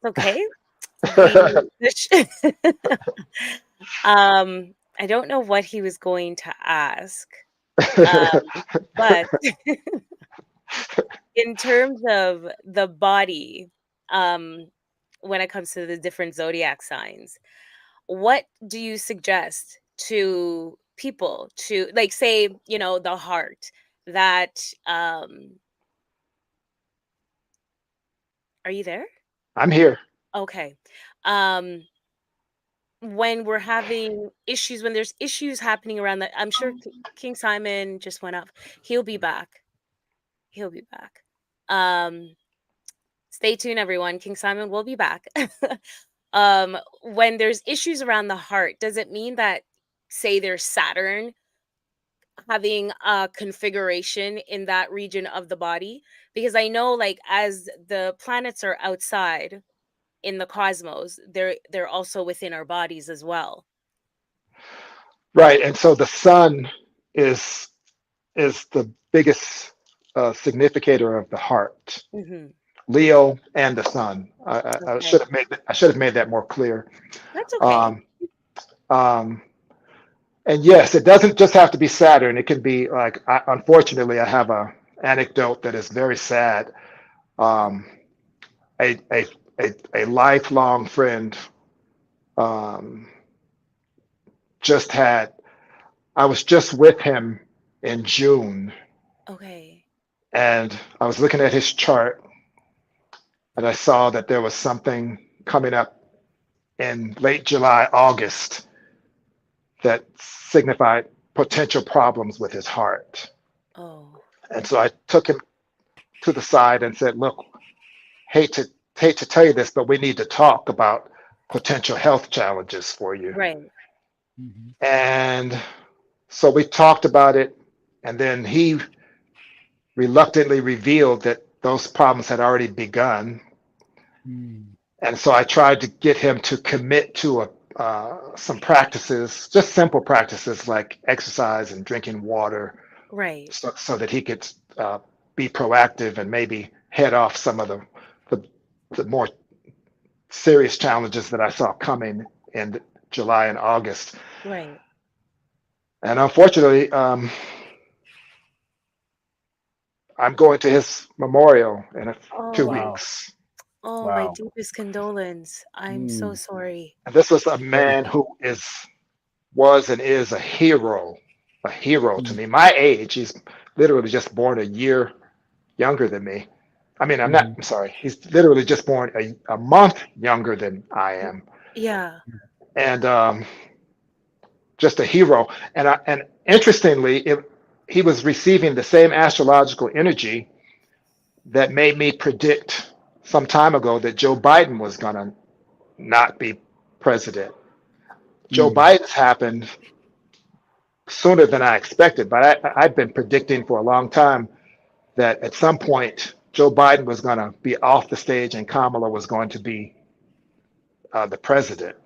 Okay. The I don't know what he was going to ask. But in terms of the body, when it comes to the different zodiac signs, what do you suggest to people to, like, say, the heart, that are you there? I'm here. Okay. Um when we're having issues, when there's issues happening around that, I'm sure King Simon just went up. He'll be back. He'll be back. Um Stay tuned, everyone. King Simon will be back. When there's issues around the heart, does it mean that, say, there's Saturn having a configuration in that region of the body? Because I know, like, as the planets are outside in the cosmos, they're also within our bodies as well. Right. And so the sun is the biggest significator of the heart. Hmm. Leo and the sun. I Okay, should have made that more clear. that's okay. Um, um, and yes, it doesn't just have to be Saturn. It can be like, unfortunately, I have a anecdote that is very sad. Um, a, a, a lifelong friend um, just had, I was just with him in June, Okay. and I was looking at his chart, and I saw that there was something coming up in late July, August, that signified potential problems with his heart. Oh, And so I took him to the side and said, "Look, hate to hate to tell you this, but we need to talk about potential health challenges for you." right. Mhm. And so we talked about it, and then he reluctantly revealed that those problems had already begun. Mm. And so I tried to get him to commit to some practices, just simple practices like exercise and drinking water, Right. so that he could be proactive and maybe head off some of the, the more serious challenges that I saw coming in July and August. Right. And unfortunately, I'm going to his memorial in two Oh, Wow. weeks. oh, my Wow. deepest condolence. I'm so Mm. sorry. And this was a Very. man who was and is a hero to Mm. me. My age, he's literally just born a year younger than me. I mean, Mhm. I'm sorry, he's literally just born a month younger than I am. Yeah. And just a hero. And interestingly, he was receiving the same astrological energy that made me predict some time ago that Joe Biden was going to not be president. Joe Mm. Biden's happened sooner than I expected, but I've been predicting for a long time that at some point Joe Biden was going to be off the stage and Kamala was going to be the president.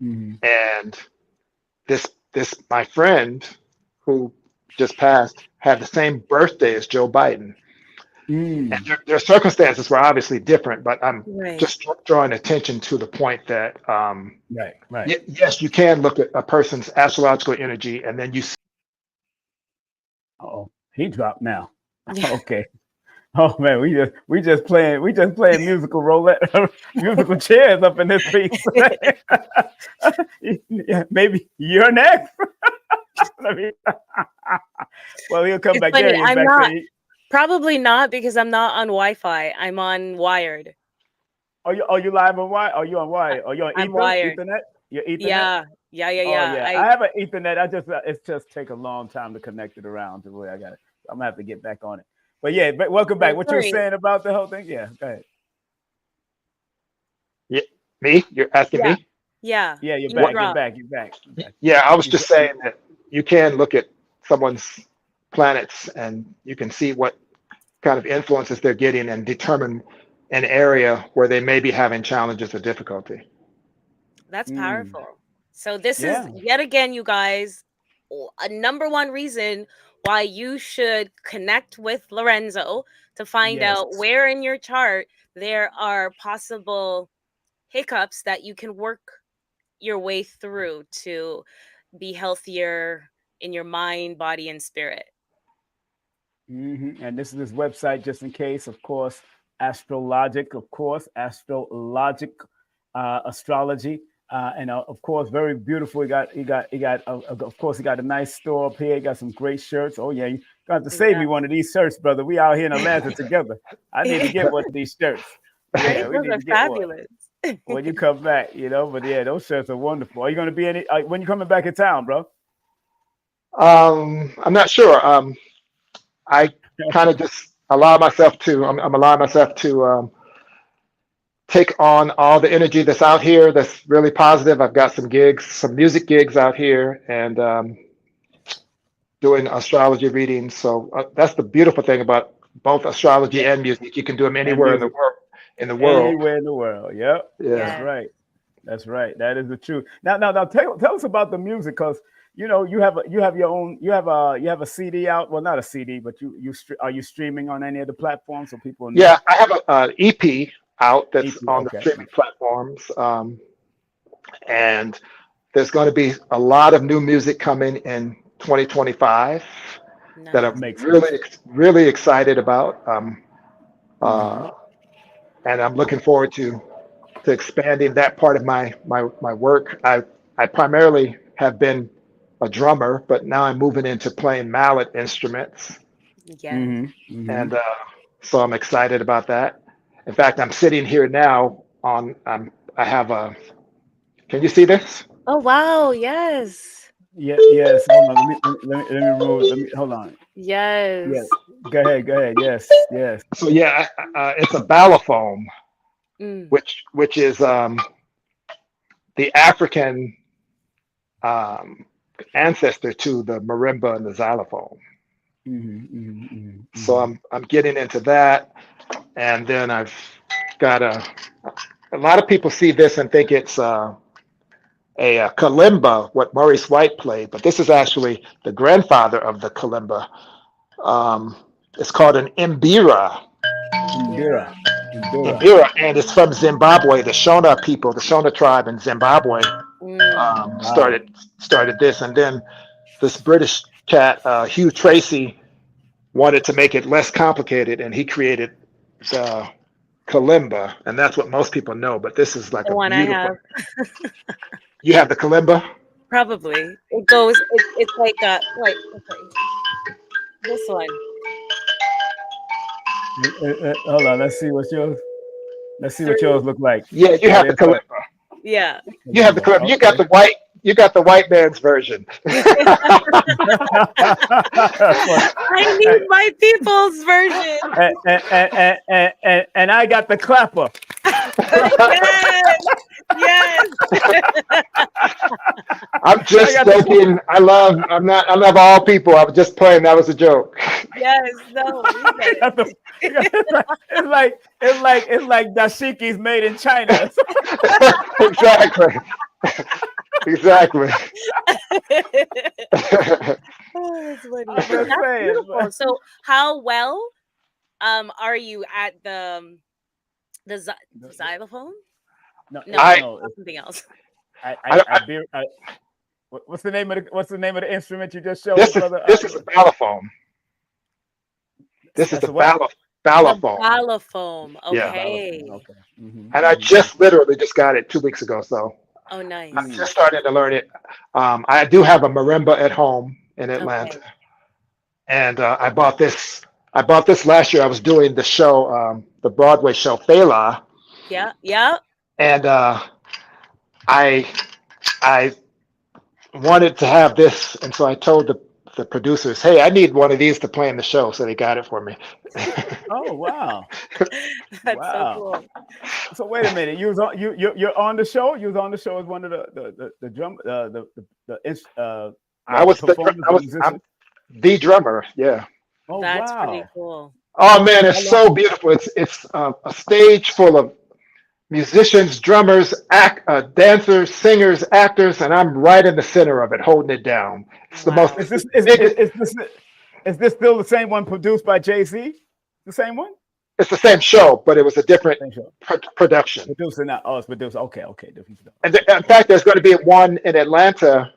Mhm. And this my friend who just passed had the same birthday as Joe Biden. And Mm. their circumstances were obviously different, but I'm Right. just drawing attention to the point that Right. Right. yes, you can look at a person's astrological energy and then you see. Oh, he dropped now. Yeah. Okay. Oh man, we just playing musical roulette, musical chairs up in this piece. Yeah, maybe you're next. I mean, well, he'll come It's back. funny. There he is I'm back not, there. probably not, because I'm not on Wi-Fi. I'm on wired. Are you live on Wire? Are you on I- Wire? Are you on I'm wired. Ethernet? Your Ethernet? Yeah, yeah, yeah, Oh yeah. yeah, I have an Ethernet. I just it's just take a long time to connect it around to where I got it. I'm gonna have to get back on it. But yeah, but welcome back. No What you were worries. saying about the whole thing? Yeah, go ahead. Yeah, me? You're asking Yeah, me? yeah. Yeah, you're You What? back. You're drop. back. You're back. You're back. Yeah, I was You, just saying that you can look at someone's planets and you can see what kind of influences they're getting and determine an area where they may be having challenges or difficulty. That's mm, powerful. So this is yeah. yet again, you guys, a number one reason why you should connect with Lorenzo to find Yes. out where in your chart there are possible hiccups that you can work your way through to be healthier in your mind, body, and spirit. And this is his website, just in case. Of course, Astrologic. Of course, Astrologic, astrology. And of course, very beautiful. Of course, he got a nice store up here. He got some great shirts. Oh yeah, you got to save Yeah. me one of these shirts, brother. We out here in Atlanta together. I need to get one of these shirts. Right? Yeah, we Those need are to get one fabulous. when you come back. But yeah, those shirts are wonderful. Are you going to be any when you coming back in town, bro? I'm not sure. I kind of just allow myself to, I'm allowing myself to take on all the energy that's out here that's really positive. I've got some gigs, some music gigs out here, and doing astrology readings. So that's the beautiful thing about both astrology Yeah, and music. You can do them and anywhere in the music world. In the world, anywhere in the world. Yep, that's yeah. Yes. right. That's right. That is the truth. Now, tell us about the music, because you have your own you have a CD out. Well, not a CD, but are you streaming on any of the platforms so people know? Yeah, I have a EP out that's EP. on the Okay. streaming platforms, and there's going to be a lot of new music coming in 2025 that Nice. I'm Makes sense. really excited about, Hmm. uh, and I'm looking forward to expanding that part of my work. I primarily have been a drummer, but now I'm moving into playing mallet instruments, Yes. Hmm. Hmm. and so I'm excited about that. In fact, I'm sitting here now on. I have a. Can you see this? Oh, wow. Yes. Yeah. Yes. Hold on. Let me remove it. Let me hold on. Yeah. Yes. Go ahead. Go ahead. Yes. Yes. So yeah, it's a balafon, Mm. which is the African um, ancestor to the marimba and the xylophone. Hmm. Hmm. So Hmm. I'm getting into that, and then I've got a lot of people see this and think it's a kalimba, what Maurice White played, but this is actually the grandfather of the kalimba. Um, it's called an imbira, Indira. Indira. Indira. and it's from Zimbabwe. The Shona people, the Shona tribe in Zimbabwe, Mm. Wow. started this, and then this British cat, Hugh Tracy, wanted to make it less complicated, and he created the kalimba, and that's what most people know. But this is like The a one I beautiful. have. You have the kalimba. Probably. It goes, it's like, okay, this one. Hold on. Let's see what yours. Let's see what yours Three. look like. Yeah, you Oh, have the there's her kalimba. Yeah. You have the Kalimba. kalimba. You got Okay. the white. You got the white man's version. That's funny. I need my people's version. And I got the clapper. Yes. Yes. I'm I just got the joking. I love all people. I was just playing. That was a joke. Yes. No, we get got the it's like dashikis made in China. Exactly. Exactly. it. Oh, that's funny. I'm But just that's saying. beautiful. So how well are you at the xylophone? No, No, I, no. that's something else. I, I What's the name of the instrument you just showed us, brother? this is a balafon. This is That's the a what? The balafon. ballophone. Yeah. Okay. Okay. And I just literally just got it 2 weeks ago. So Oh, I'm nice. just starting to learn it. I do have a marimba at home in Atlanta, Okay. and I bought this. I bought this last year. I was doing the show, the Broadway show Fela, Yeah. And I I wanted to have this, and so I told the producers, "Hey, I need one of these to play in the show." So they got it for me. Oh wow, That's so wow. cool. So wait a minute, you was on you're on the show. You was on the show as one of the drum I the was performers, the I'm musicians. the drummer. Yeah. Oh That's pretty wow. cool. Oh man, How it's long? so beautiful. It's a stage full of musicians, drummers, dancers, singers, actors, and I'm right in the center of it, holding it down. It's the most Wow. Is this biggest. is this still the same one produced by Jay-Z? The same one? It's the same show, but it was a different Same show. production. Producer now. Oh, it's producer. Okay, okay, different stuff. And Okay, in fact, there's going to be one in Atlanta.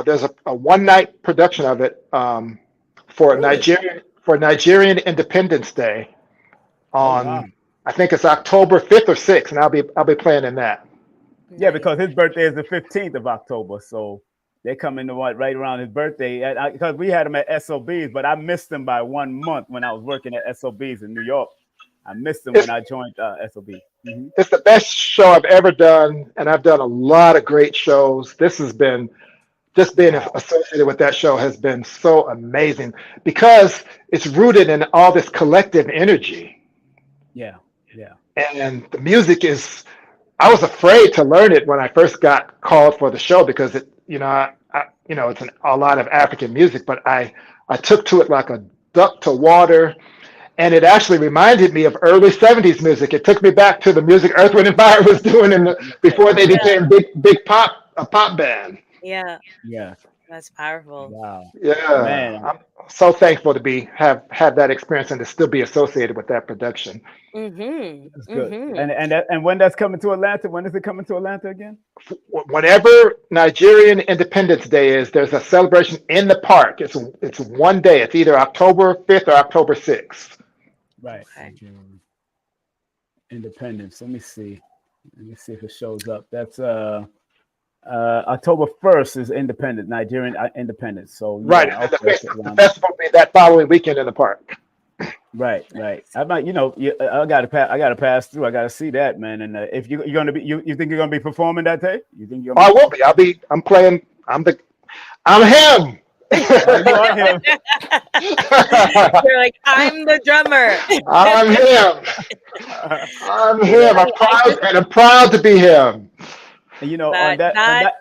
There's a one night production of it really? For Nigerian Independence Day Oh wow. on, I think it's October 5th or 6th, and I'll be playing in that. Yeah, Nice. because his birthday is the 15th of October, so they come in right around his birthday. Because we had him at SOBs, but I missed him by 1 month when I was working at SOBs in New York. I missed him when It's I joined SOB. Hmm. it's the best show I've ever done, and I've done a lot of great shows. This has been just being Wow. associated with that show has been so amazing because it's rooted in all this collective energy, Yeah. Yeah. and the music is. I was afraid to learn it when I first got called for the show because it, it's a lot of African music, but I took to it like a duck to water, and it actually reminded me of early '70s music. It took me back to the music Earth, Wind, and Fire was doing before they Yeah. became a pop band. Yeah. Yeah. That's powerful. Wow. Yeah, Man, I'm so thankful to have had that experience and to still be associated with that production. Mm-hmm. that's good. Mm-hmm. And when that's coming to Atlanta, when is it coming to Atlanta again? Whenever Nigerian Independence Day is, there's a celebration in the park. It's one day. It's either October 5th or October 6th. Right. Okay. Independence. Let me see. Let me see if it shows up. That's October 1st is Independence, Nigerian Independence. So Right, yeah, and okay, that's the around. festival will be that following weekend in the park. Right, right. Nice. I might, I got to pass. I got to pass through. I got to see that, man. And if you're gonna be, you think you're gonna be performing that day? You think you're Oh, gonna I be will performing? be. I'm playing. I'm him. Oh, you are him. You're like, I'm the drummer. I'm him. I'm You him. know, I'm proud to be him. and you know, that that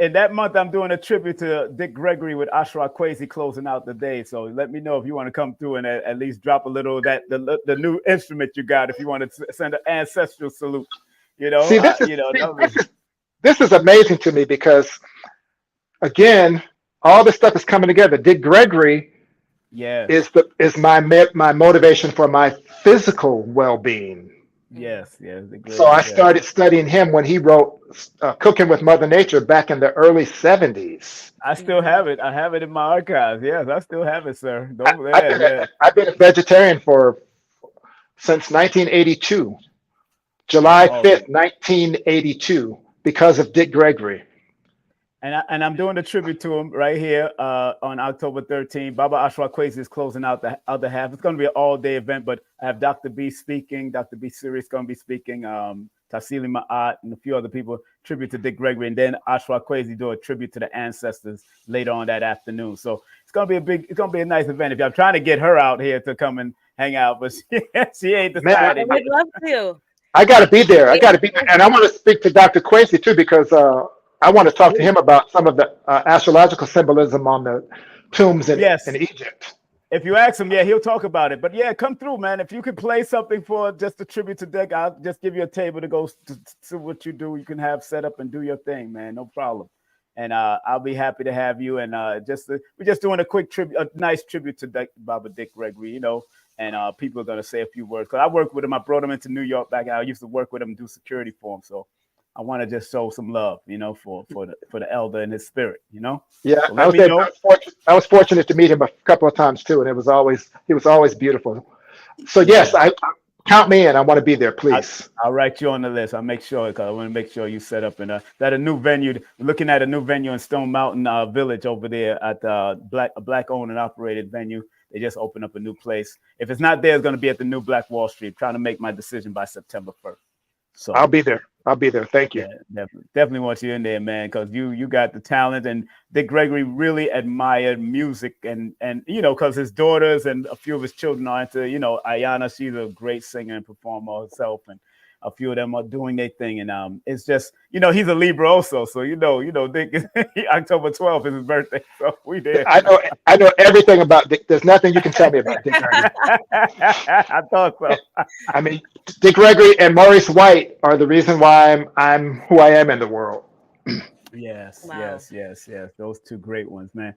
in that month, I'm doing a tribute to Dick Gregory with Ashra Kwesi closing out the day. So let me know if you want to come through and at least drop a little of that the new instrument you got. If you want to send an ancestral salute, See, this is amazing to me because again, all this stuff is coming together. Dick Gregory yes, is my motivation for my physical well-being. yes, yes, the So I Gregory, yes. started studying him when he wrote Cooking with Mother Nature back in the early '70s. I still have it. I have it in my archives. Yes, I still have it, sir. I, Don't, I've yeah, been yeah. I've been a vegetarian since 1982, July Oh, 5th, 1982, because of Dick Gregory. and I'm doing a tribute to him right here on October 13th. Baba Ashra Kwesi is closing out the other half. It's going to be an all-day event, but I have Dr. B speaking. Dr. B Siri is going to be speaking. Tassili Ma'at and a few other people tribute to Dick Gregory, and then Ashra Kwesi do a tribute to the ancestors later on that afternoon. So it's going to be it's going to be a nice event. If I'm trying to get her out here to come and hang out, but she ain't Man, I decided would yet. love to. I got to be there. I got to be there. And I want to speak to Dr. Kwesi too because I want to talk to him about some of the astrological symbolism on the tombs in Yes. Egypt. If you ask him, yeah, he'll talk about it. But yeah, come through, man. If you could play something for just a tribute to Dick, I'll just give you a table to go to what you do. You can have set up and do your thing, man. No problem. And I'll be happy to have you. And we're just doing a quick tribute, a nice tribute to Baba Dick Gregory, And people are gonna say a few words because I worked with him. I brought him into New York back. I used to work with him and do security for him. So I want to just show some love, for the elder and his spirit, Yeah, So let me know. I was fortunate to meet him a couple of times too, and he was always beautiful. So yes, Yeah. I count me in. I want to be there, please. I'll write you on the list. I'll make sure because I want to make sure you set up in that a new venue. Looking at a new venue in Stone Mountain Village over there at a black owned and operated venue. They just opened up a new place. If it's not there, it's going to be at the new Black Wall Street. Trying to make my decision by September 1st. So I'll be there. I'll be there. Thank you. yeah, definitely want you in there, man, because you got the talent, and Dick Gregory really admired music, and because his daughters and a few of his children are into, Ayana, she's a great singer and performer herself, and a few of them are doing their thing, and it's just, he's a Libra also, so Dick is October 12th is his birthday, so we there. I know everything about Dick. There's nothing you can tell me about Dick Gregory. I thought so. I mean, Dick Gregory and Maurice White are the reason why I'm who I am in the world. Yes, Wow. yes. Those two great ones, man.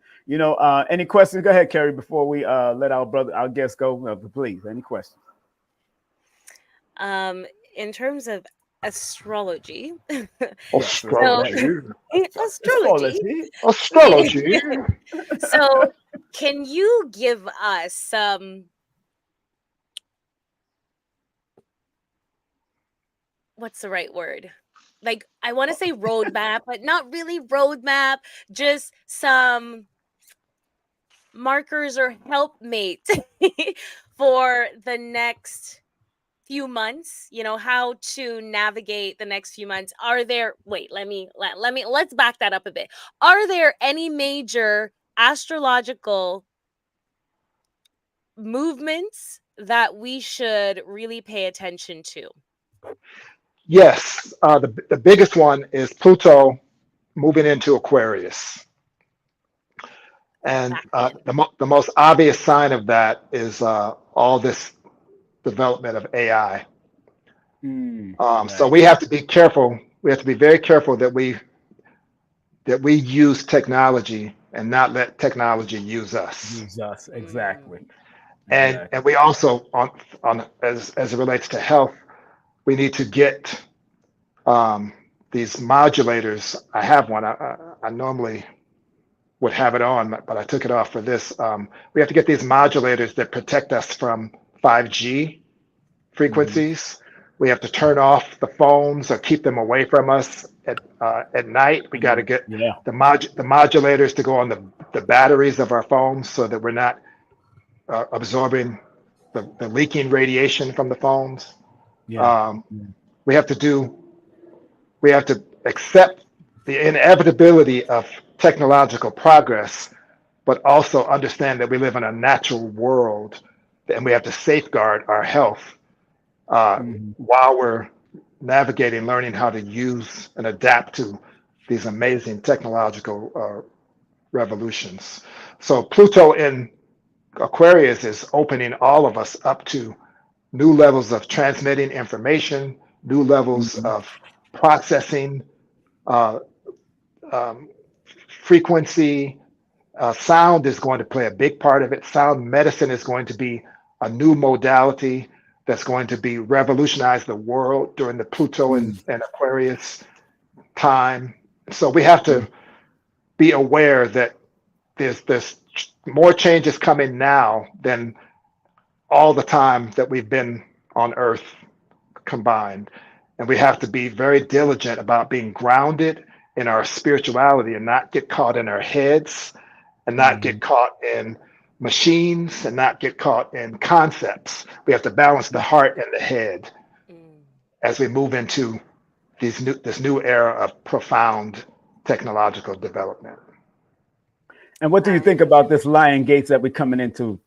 Any questions? Go ahead, Kerry, before we let our guest go. Please, any questions? In terms of astrology, Astrology. astrology. So, can you give us some? What's the right word? Like, I want to say roadmap, but not really roadmap. Just some markers or helpmates for the next few months, how to navigate the next few months. Let's back that up a bit. Are there any major astrological movements that we should really pay attention to? Yes, the biggest one is Pluto moving into Aquarius. And the most obvious sign of that is all this development of AI. So we have to be careful. We have to be very careful that we use technology and not let technology use us. Exactly. And we also on as it relates to health, we need to get these modulators. I have one. I normally would have it on, but I took it off for this. We have to get these modulators that protect us from 5G frequencies. We have to turn off the phones or keep them away from us at night. We got to get the modulators to go on the batteries of our phones so that we're not absorbing the leaking radiation from the phones. We have to accept the inevitability of technological progress, but also understand that we live in a natural world and we have to safeguard our health while we're navigating, learning how to use and adapt to these amazing technological revolutions. So Pluto in Aquarius is opening all of us up to new levels of transmitting information, new levels of processing, frequency. Sound is going to play a big part of it. Sound medicine is going to be a new modality that's going to be revolutionize the world during the Pluto and Aquarius time. So we have to be aware that there's more changes coming now than all the time that we've been on Earth combined. And we have to be very diligent about being grounded in our spirituality and not get caught in our heads and not get caught in machines and not get caught in concepts. We have to balance the heart and the head as we move into this new era of profound technological development. And what do you think about this lion gates that we're coming into,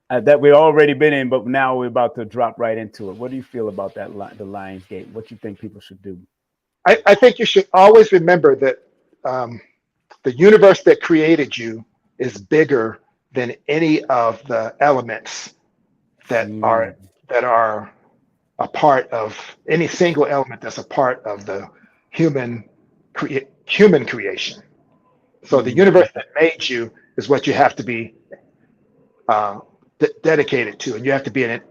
that we've already been in, but now we're about to drop right into it? What do you feel about that, the lion's gate? What do you think people should do? I think you should always remember that the universe that created you is bigger than any of the elements that are a part of any single element that's a part of the human creation. So the universe that made you is what you have to be dedicated to, and you have to be an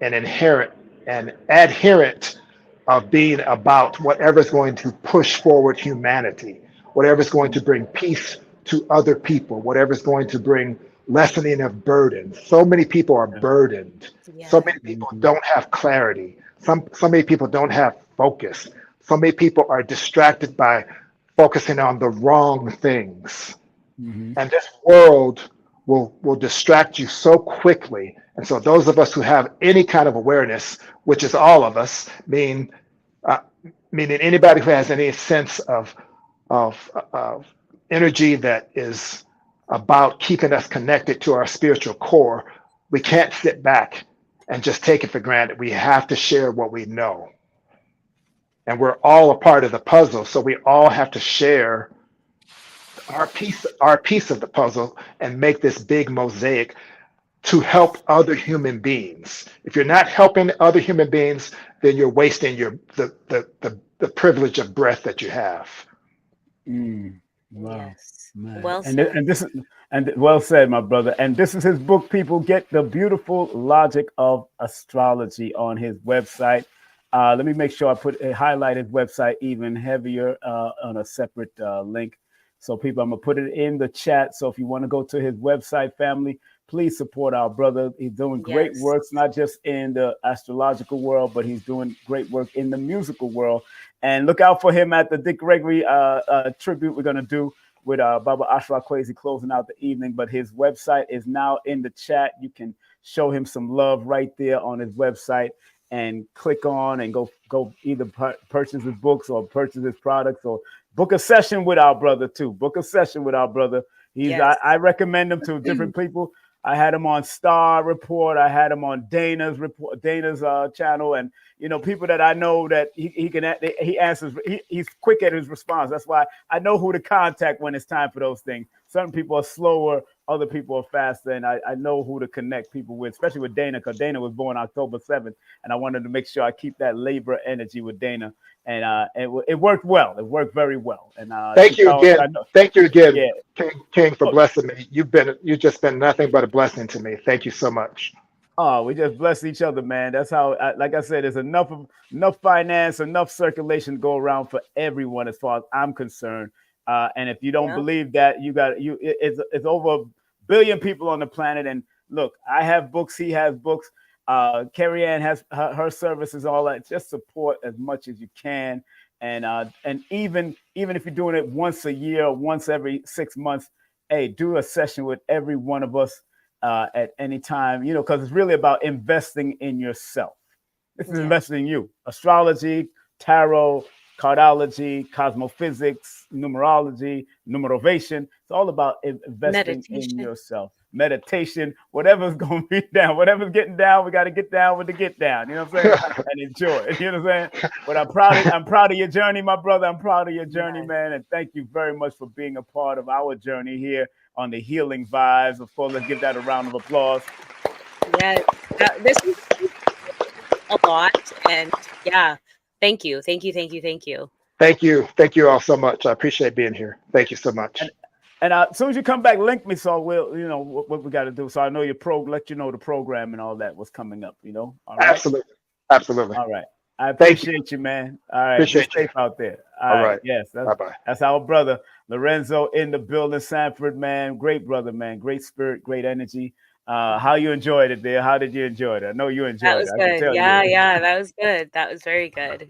adherent of being about whatever's going to push forward humanity, whatever's going to bring peace to other people, whatever's going to bring lessening of burdens. So many people are burdened. So many people don't have clarity. So many people don't have focus. So many people are distracted by focusing on the wrong things. And this world will distract you so quickly. And so those of us who have any kind of awareness, which is all of us, uh, meaning anybody who has any sense of energy that is about keeping us connected to our spiritual core, we can't sit back and just take it for granted. We have to share what we know. And we're all a part of the puzzle. So we all have to share our piece of the puzzle and make this big mosaic to help other human beings. If you're not helping other human beings, then you're wasting the privilege of breath that you have. Wow, Yes. man. Well And said. this is and well said, my brother. And this is his book. People get the beautiful logic of astrology on his website. Let me make sure I highlight his website even heavier on a separate link. So people, I'm gonna put it in the chat. So if you want to go to his website, family, please support our brother. He's doing great Yes. works, not just in the astrological world, but he's doing great work in the musical world. And look out for him at the Dick Gregory tribute we're going to do with Baba Ashra Kwesi closing out the evening. But his website is now in the chat. You can show him some love right there on his website and click on and go either purchase his books or purchase his products or book a session with our brother too. Book a session with our brother. Yes. I recommend him to different people. I had him on Star Report. I had him on Dana's report, Dana's channel, and people that I know that he answers. He's quick at his response. That's why I know who to contact when it's time for those things. Certain people are slower, other people are faster, and I know who to connect people with, especially with Dana, because Dana was born October 7th, and I wanted to make sure I keep that labor energy with Dana, and it worked well. It worked very well, and Thank you again. I know, Thank you again, yeah. King, for blessing me. You've just been nothing but a blessing to me. Thank you so much. Oh, we just bless each other, man. That's how, like I said, there's enough finance, enough circulation to go around for everyone, as far as I'm concerned. And if you don't Yeah. believe that, it's over a billion people on the planet. And look, I have books, he has books. Kerry-Ann has her services, all that. Just support as much as you can, and even if you're doing it once a year, or once every 6 months, hey, do a session with every one of us at any time, because it's really about investing in yourself. This is Yes. investing in you. Astrology, tarot, cardology, cosmophysics, numerology, numerovation. It's all about investing in Meditation. yourself. Meditation, whatever's going to be down, whatever's getting down, we got to get down with the get down. You know what I'm saying? And enjoy it. You know what I'm saying? But I'm proud of your journey, my brother. I'm proud of your journey, Yes. man. And thank you very much for being a part of our journey here on the Healing Vibes. Of course, let's give that a round of applause. Yes. This was a lot, and yeah, thank you, thank you, thank you, thank you. Thank you. Thank you all so much. I appreciate being here. Thank you so And much. as soon as you come back, link me so we'll, what we got to do. So I know let you know the program and all that was coming up. All right, Absolutely. Absolutely. all right. I Thank you. appreciate you, man. All right, be Appreciate you. safe out there. All All right, right. yes, Bye bye. that's our brother Lorenzo in the building. Sanford, man, great brother, man, great spirit, great energy. How you enjoyed it there? How did you enjoy it? I know you That enjoyed it. was I can good. tell you Yeah, did. yeah, that was good. That was very good.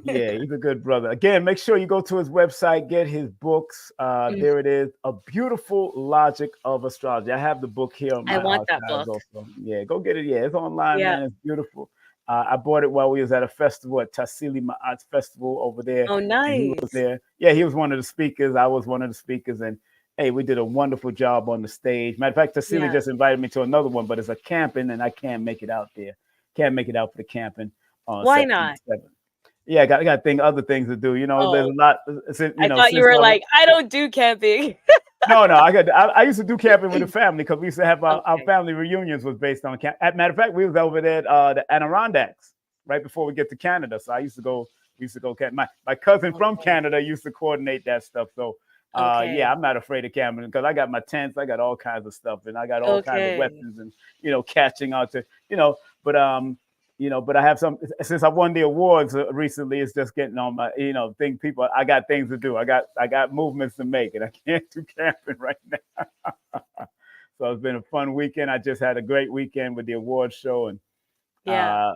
Yeah, he's a good brother. Again, make sure you go to his website, get his books. Mm, There it is, A Beautiful Logic of Astrology. I have the book here on I my want that archives book. also. Yeah, go get it. Yeah, it's online, Yeah. man. It's beautiful. I bought it while we was at a festival at Tassili Arts Festival over there, Oh, and he was nice. there. Yeah, he was one of the speakers. I was one of the speakers, and hey, we did a wonderful job on the stage. Matter of fact, Tassili Yeah. just invited me to another one, but it's a camping, and I can't make it out there. Can't make it out for the camping on Why September not? 7th. Yeah, I got other things to do. There's a Oh, lot. I thought you Since were like, I don't do camping. no, I used to do camping with the family because we used to have our Okay. family reunions was based on camp. As matter of fact, we was over there at the Adirondacks right before we get to Canada. So I used to go. We used to go camp. My cousin from Okay. Canada used to coordinate that stuff. So yeah, Okay. I'm not afraid of camping because I got my tents. I got all kinds of stuff, and I got all kinds of Okay. weapons and catching out to But but I have some since I won the awards recently. It's just getting on my thing. People, I got things to do. I got movements to make, and I can't do camping right now. So it's been a fun weekend. I just had a great weekend with the award show, and Yeah.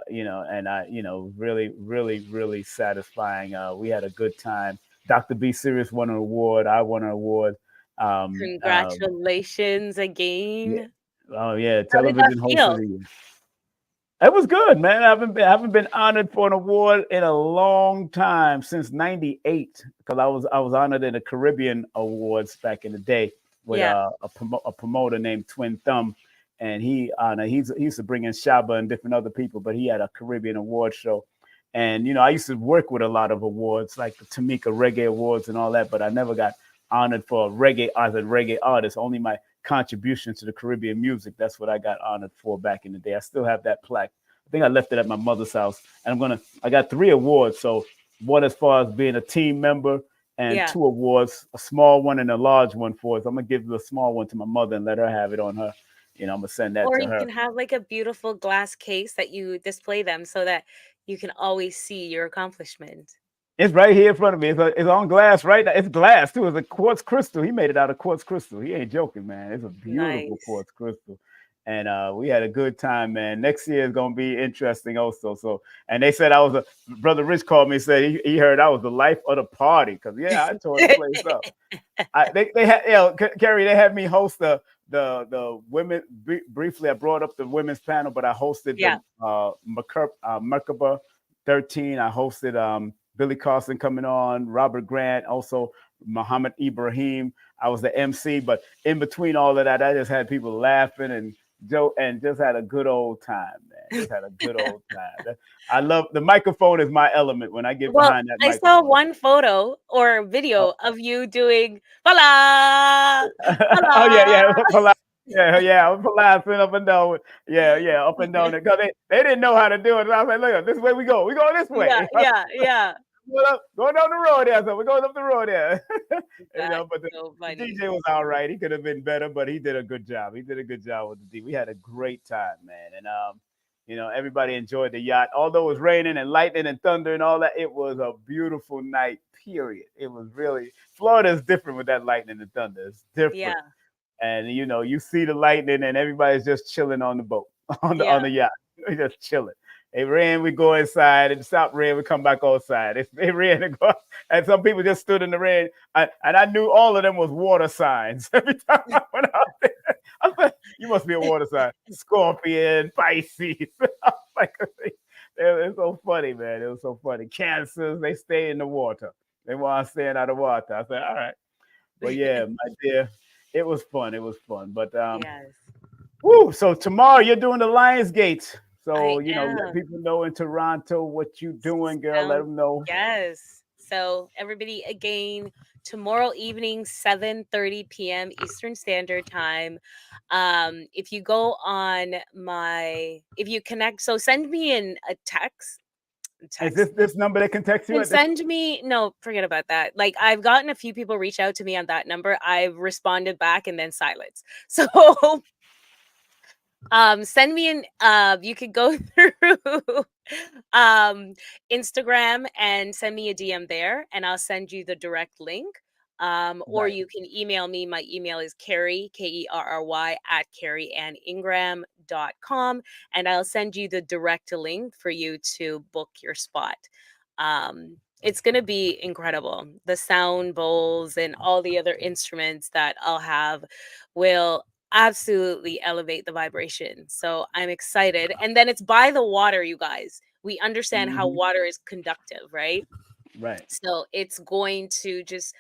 really, really, really satisfying. We had a good time. Dr. B Serious won an award. I won an award. Um, um, Congratulations yeah. again. Oh yeah, How did that television host of feel? the year. It was good, man. I haven't been honored for an award in a long time, since '98, because I was honored in the Caribbean Awards back in the day with Yeah. a promoter named Twin Thumb, and he used to bring in Shaba and different other people, but he had a Caribbean award show, and I used to work with a lot of awards like the Tamika Reggae Awards and all that, but I never got honored for a reggae as a reggae artist. Only my contribution to the Caribbean music. That's what I got honored for back in the day. I still have that plaque. I think I left it at my mother's house, and I got 3 awards. So one as far as being a team member, and Yeah. 2 awards, a small one and a large one for us. I'm gonna give the small one to my mother and let her have it on her. I'm gonna send that Or to you her. can have like a beautiful glass case that you display them so that you can always see your accomplishment. It's right here in front of me. It's on glass right now. It's glass too. It's a quartz crystal. He made it out of quartz crystal. He ain't joking, man. It's a beautiful Nice. quartz crystal. And we had a good time, man. Next year is gonna be interesting also. So, and they said I was a brother. Rich called me and said he heard I was the life of the party because yeah, I tore the place up. They had Kerry. They had me host the women. Briefly, I brought up the women's panel, but I hosted Yeah. the Merkaba 13. I hosted Billy Carson coming on, Robert Grant, also Muhammad Ibrahim. I was the MC, but in between all of that, I just had people laughing and joke and just had a good old time, man. Just had a good old time. I love the microphone is my element when I get Well, behind that I saw microphone. one photo or video Oh, of you doing "Voila, oh yeah, voila." yeah. Yeah. I was collapsing up and down. Yeah, up and down. Because they didn't know how to do it. And I was like, look, this way we go. We go this Yeah, way. yeah, yeah. Going down the road there. So we're going up the road there. That's But so the funny. DJ was all right. He could have been better, but he did a good job. He did a good job with the D. We had a great time, man. And everybody enjoyed the yacht. Although it was raining and lightning and thunder and all that, it was a beautiful night, period. It was really Florida is different with that lightning and thunder. It's different. Yeah, And you see the lightning and everybody's just chilling on the boat, on yeah. the yacht. We just chilling. It rain, we go inside. It stopped rain, we come back outside. It rain and go, and some people just stood in the rain. And I knew all of them was water signs. Every time I went out there, I said, "You must be a water sign." Scorpion, Pisces. Like, it's so funny, man. It was so funny. Cancers, they stay in the water. They want to stay out of water. I said, all right. But yeah, my dear, it was fun. It was fun. But Yes, woo, so tomorrow you're doing the Lionsgate. I So, let am. people know in Toronto what you doing, girl. Let Sound them know. yes. So everybody again tomorrow evening 7:30 p.m. Eastern Standard Time. If you go on if you connect, so send me a Is text. this number they can text you And at this? send me no, forget about that. Like I've gotten a few people reach out to me on that number. I've responded back and then silence. So send me an you could go through um Instagram and send me a DM there and I'll send you the direct link. Or Right. you can email me. My email is Kerry, Kerry at kerryanningram.com, and I'll send you the direct link for you to book your spot. It's going to be incredible. The sound bowls and all the other instruments that I'll have will absolutely elevate the vibration. So I'm excited. And then it's by the water, you guys. We understand how Hmm. water is conductive, right? Right. So it's going to just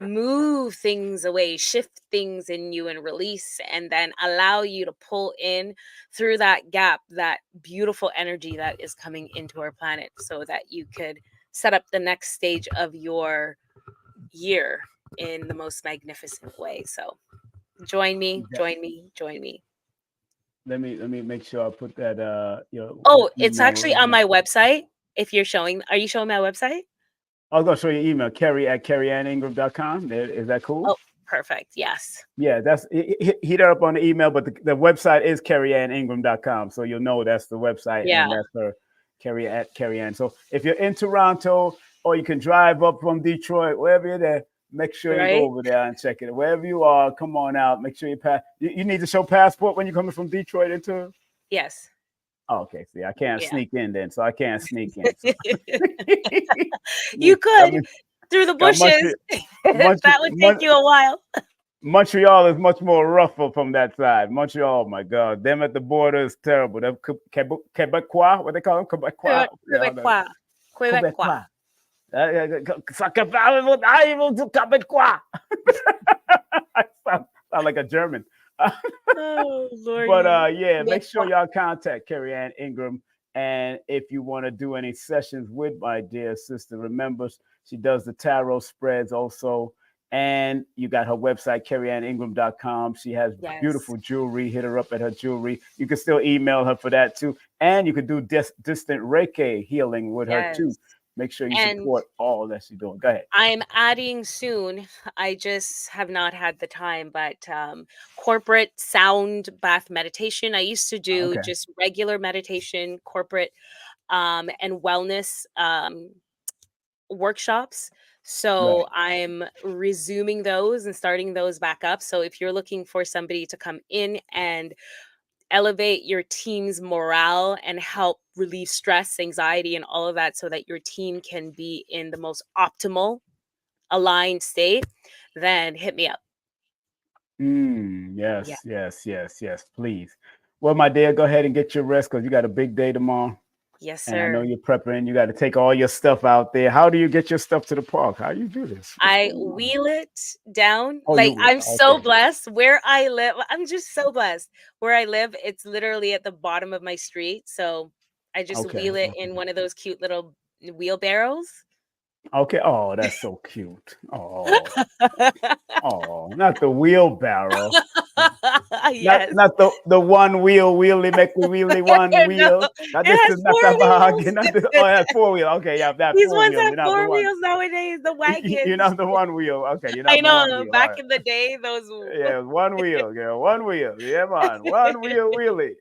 move things away, shift things in you and release, and then allow you to pull in through that gap that beautiful energy that is coming into our planet so that you could set up the next stage of your year in the most magnificent way. So join me, Yeah. join me, join me. Let me make sure I put that your Oh, it's email actually right on now. my website. If you're showing, are you showing my website? I was gonna show you email, Kerry at kerryanningram.com. Is that cool? Oh, perfect. Yes. Yeah, that's hit her up on the email, but the website is kerryanningram.com. So you'll know that's the website Yeah. and that's her, Kerry at Kerry-Ann. So if you're in Toronto or you can drive up from Detroit, wherever you're there, make sure you go Right. over there and check it. Wherever you are, come on out. Make sure you pass. You need to show passport when you're coming from Detroit into. Yes. Oh, okay, see, I can't Yeah. sneak in then, so I can't sneak in. So. You I could mean, through the got bushes. much, That would take much, you a while. Montreal is much more rougher from that side. Montreal, oh my God, them at the border is terrible. Them Quebecois, what they call them, Quebecois. Yeah, Quebecois. Quebecois. Quebecois. Ça parle du Quebecois. I sound like a German. Oh, But Lordy. yeah, make sure Quebecois. y'all contact Kerry-Ann Ingram. And if you want to do any sessions with my dear sister, remember she does the tarot spreads also. And you got her website, kerryanningram.com. She has Yes. beautiful jewelry. Hit her up at her jewelry. You can still email her for that too. And you can do distant Reiki healing with her too. Yes. Make sure you And support all that she's doing. Go ahead. I'm adding soon. I just have not had the time, but corporate sound bath meditation. I used to do Okay. just regular meditation, corporate and wellness workshops. So I'm resuming those and starting those back up. So if you're looking for somebody to come in and elevate your team's morale and help relieve stress, anxiety, and all of that so that your team can be in the most optimal aligned state, then hit me up. Yes, Yeah. yes. Please. Well, my dear, go ahead and get your rest because you got a big day tomorrow. Yes, And I know sir. you're prepping. You got to take all your stuff out there. How do you get your stuff to the park? How do you do this? What's I going on? wheel it down. Oh, Like, you I'm so okay? blessed where I live. I'm just so blessed where I live. It's literally at the bottom of my street. So I just Okay. wheel it in one of those cute little wheelbarrows. Okay. Oh, that's so cute. Oh, not the wheelbarrow. Yes. Not the one wheel wheelie make we wheelie one No, wheel. Not it this has is not the bag. four Not this, wheels. oh, that's four wheel. Okay, yeah, that These four ones wheel. have You're not the four one. wheels nowadays, the You're wagons. not the one wheel. Okay, you're I not the one know. wheel. All Back right. in the day, those. Yeah, one wheel, girl. One wheel. Yeah, man. One wheel wheelie.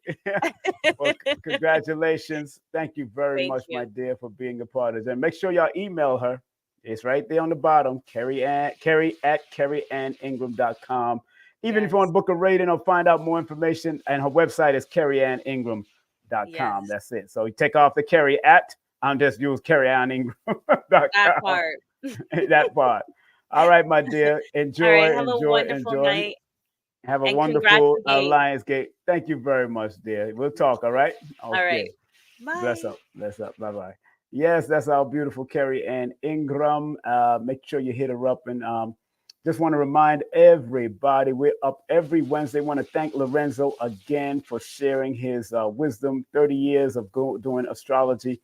Well, congratulations. Thank you very Thank much, my you. dear, for being a part of it. And make sure y'all email her. It's right there on the bottom, Kerry at kerryanningram.com. Even if you want Yes. to book a rating or find out more information, and her website is kerryanningram.com. Yes. That's it. So you take off the Kerry at, I'm just use That kerryanningram.com. part. That part. All right, my dear. All right. Enjoy, Have a enjoy, wonderful enjoy. night Have a and congrats wonderful again. Lionsgate. Thank you very much, dear. We'll talk, all right? All right. Okay. Bless Bye. up. Bless up. Bye bye. Yes, that's our beautiful Kerry-Ann Ingram. Make sure you hit her up. And just want to remind everybody we're up every Wednesday. Want to thank Lorenzo again for sharing his wisdom, 30 years of doing astrology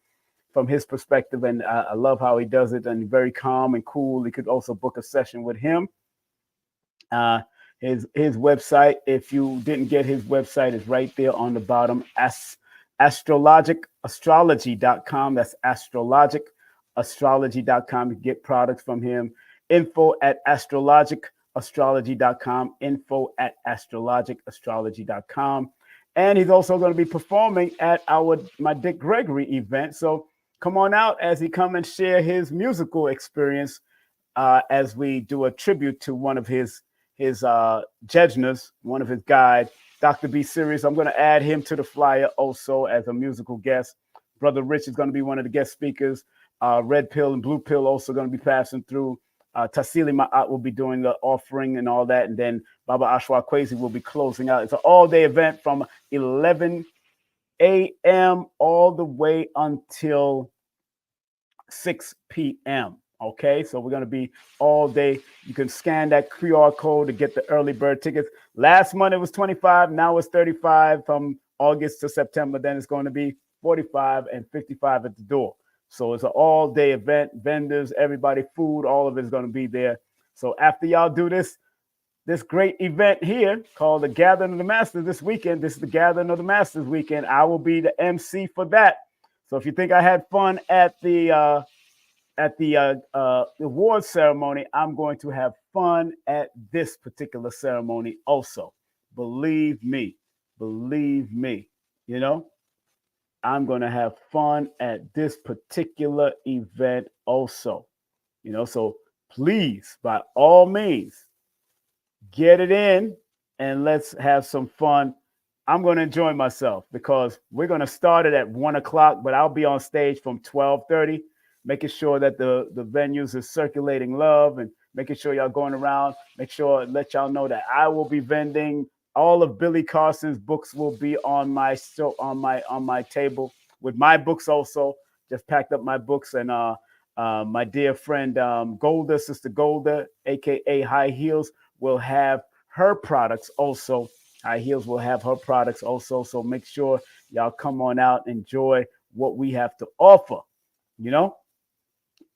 from his perspective. And I love how he does it and very calm and cool. You could also book a session with him. His website, if you didn't get his website, is right there on the bottom. Astrology.com. That's astrology.com. You can get products from him. Info at astrologicastrology.com. Info at astrologicastrology.com. And he's also going to be performing at my Dick Gregory event. So come on out as he come and share his musical experience as we do a tribute to one of his Jedners, one of his guides, Dr. B. Sirius. I'm going to add him to the flyer also as a musical guest. Brother Rich is going to be one of the guest speakers. Red Pill and Blue Pill also going to be passing through. Tassili Ma'at will be doing the offering and all that. And then Baba Ashwa Kwesi will be closing out. It's an all-day event from 11 a.m. all the way until 6 p.m. Okay, so we're going to be all day. You can scan that QR code to get the early bird tickets. Last month it was 25. Now it's 35 from August to September. Then it's going to be 45 and 55 at the door. So it's an all day event. Vendors, everybody, food, all of it is going to be there. So after y'all do this great event here called the Gathering of the Masters this weekend, this is the Gathering of the Masters weekend. I will be the MC for that. So if you think I had fun at the award ceremony, I'm going to have fun at this particular ceremony also. Believe me, you know, I'm going to have fun at this particular event also, you know, so please, by all means, get it in and let's have some fun. I'm going to enjoy myself because we're going to start it at 1:00, but I'll be on stage from 12:30, making sure that the venues are circulating love and making sure y'all going around. Make sure let y'all know that I will be vending all of Billy Carson's books will be on my table with my books also. Just packed up my books and my dear friend Golda, Sister Golda, aka High Heels, will have her products also. High Heels will have her products also. So make sure y'all come on out, enjoy what we have to offer, you know.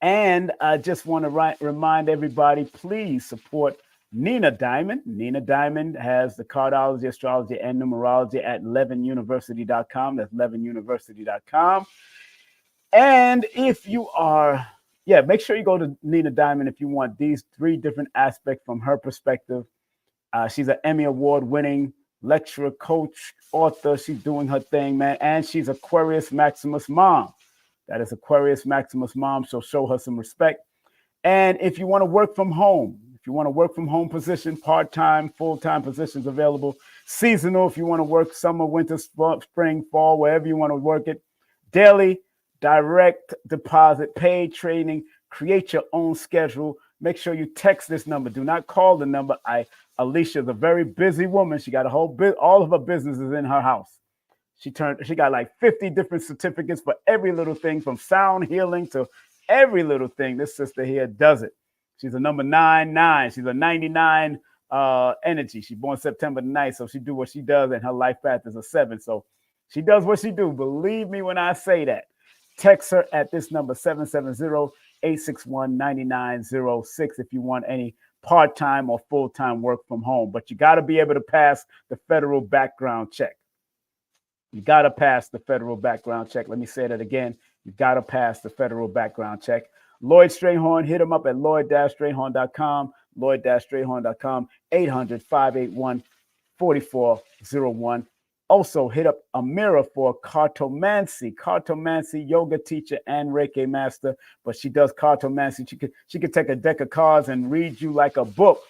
And I just want to remind everybody, please support Nina Diamond. Nina Diamond has the cardology, astrology, and numerology at levinuniversity.com. That's levinuniversity.com. And if you are, make sure you go to Nina Diamond if you want these 3 different aspects from her perspective. She's an Emmy Award winning lecturer, coach, author. She's doing her thing, man. And she's Aquarius Maximus mom. That is Aquarius Maximus mom. So show her some respect. And if you want to work from home, position, part-time, full-time positions available, seasonal, if you want to work summer, winter, spring, fall, wherever you want to work it, daily, direct deposit, paid training, create your own schedule. Make sure you text this number. Do not call the number. Alicia's a very busy woman. She got all of her businesses in her house. She got like 50 different certificates for every little thing, from sound healing to every little thing. This sister here does it. She's a number 99. She's a 99 energy. She's born September 9th, so she do what she does, and her life path is a 7. So she does what she do. Believe me when I say that. Text her at this number, 770-861-9906, if you want any part-time or full-time work from home. But you got to be able to pass the federal background check. You got to pass the federal background check. Let me say that again. You got to pass the federal background check. Lloyd Strayhorn, hit him up at lloyd-strayhorn.com, lloyd-strayhorn.com, 800-581-4401. Also, hit up Amira for cartomancy yoga teacher and Reiki master, but she does cartomancy. She could take a deck of cards and read you like a book.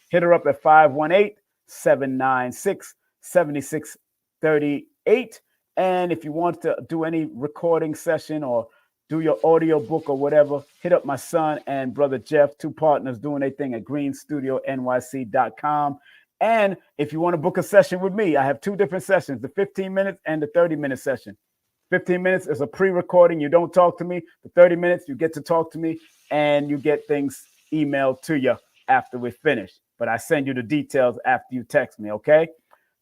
Hit her up at 518-796-7638. And if you want to do any recording session or do your audio book or whatever, hit up my son and brother Jeff, 2 partners doing their thing at greenstudionyc.com. And if you want to book a session with me, I have 2 different sessions, the 15 minutes and the 30-minute session. 15 minutes is a pre-recording. You don't talk to me. The 30 minutes, you get to talk to me, and you get things emailed to you after we finish. But I send you the details after you text me, okay?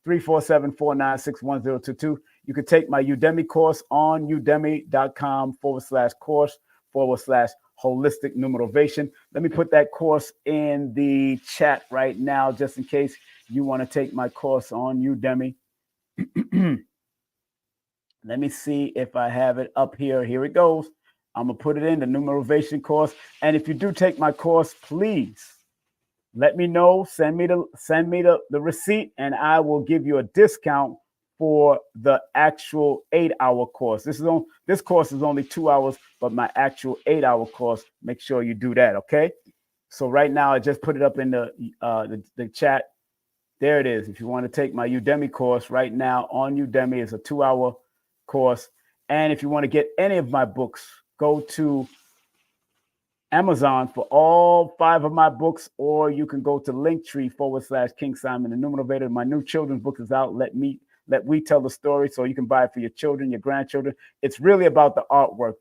347-496-1022. You can take my Udemy course on udemy.com/course/holistic numerovation. Let me put that course in the chat right now, just in case you want to take my course on Udemy. Let me see if I have it up here. Here it goes. I'm going to put it in the numerovation course. And if you do take my course, please let me know. Send me the receipt, and I will give you a discount for the actual 8-hour course. This course is only 2 hours, but my actual 8-hour course, make sure you do that, okay? So right now, I just put it up in the chat. There it is. If you want to take my Udemy course right now on Udemy, it's a 2-hour course. And if you want to get any of my books, go to Amazon for all 5 of my books, or you can go to Linktr.ee/King Simon the Numerator. My new children's book is out. Let we tell the story, so you can buy it for your children, your grandchildren. It's really about the artwork.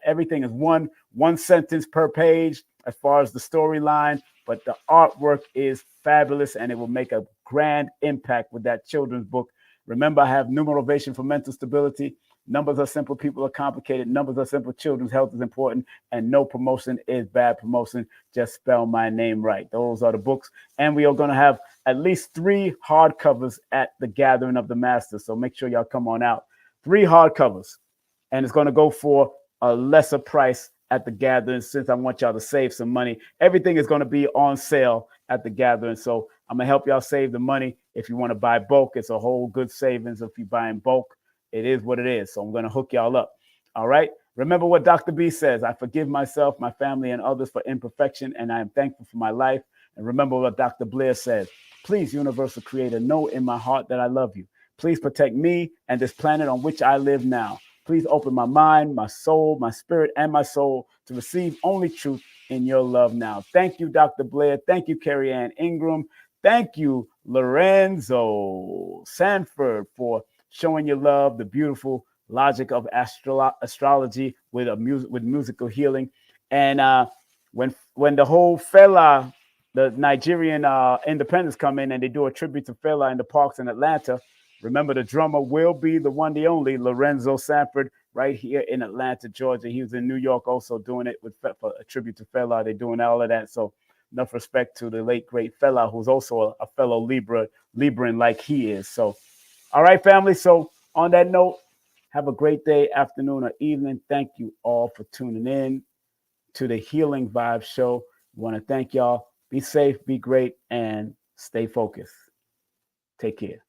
Everything is one sentence per page as far as the storyline, but the artwork is fabulous, and it will make a grand impact with that children's book. Remember, I have numerovation for mental stability. Numbers are simple, people are complicated. Numbers are simple, children's health is important, and no promotion is bad promotion. Just spell my name right. Those are the books. And we are going to have at least 3 hardcovers at the Gathering of the Masters. So make sure y'all come on out. 3 hardcovers. And it's going to go for a lesser price at the Gathering, since I want y'all to save some money. Everything is going to be on sale at the Gathering. So I'm going to help y'all save the money. If you want to buy bulk, it's a whole good savings. If you buy in bulk, it is what it is. So I'm going to hook y'all up. All right. Remember what Dr. B says. I forgive myself, my family, and others for imperfection, and I am thankful for my life. And remember what Dr. Blair says. Please, Universal Creator, know in my heart that I love you. Please protect me and this planet on which I live now. Please open my mind, my soul, my spirit, and my soul to receive only truth in your love now. Thank you, Dr. Blair. Thank you, Kerry-Ann Ingram. Thank you, Lorenzo Sanford, for showing your love, the beautiful logic of astrology with musical healing. And when the whole Fela, the Nigerian independents come in and they do a tribute to Fela in the parks in Atlanta, remember the drummer will be the one, the only Lorenzo Sanford right here in Atlanta, Georgia. He was in New York also doing it for a tribute to Fela. They're doing all of that. So enough respect to the late, great Fela, who's also a fellow Libran like he is. So, all right, family. So on that note, have a great day, afternoon, or evening. Thank you all for tuning in to the Healing Vibes Show. I want to thank y'all. Be safe, be great, and stay focused. Take care.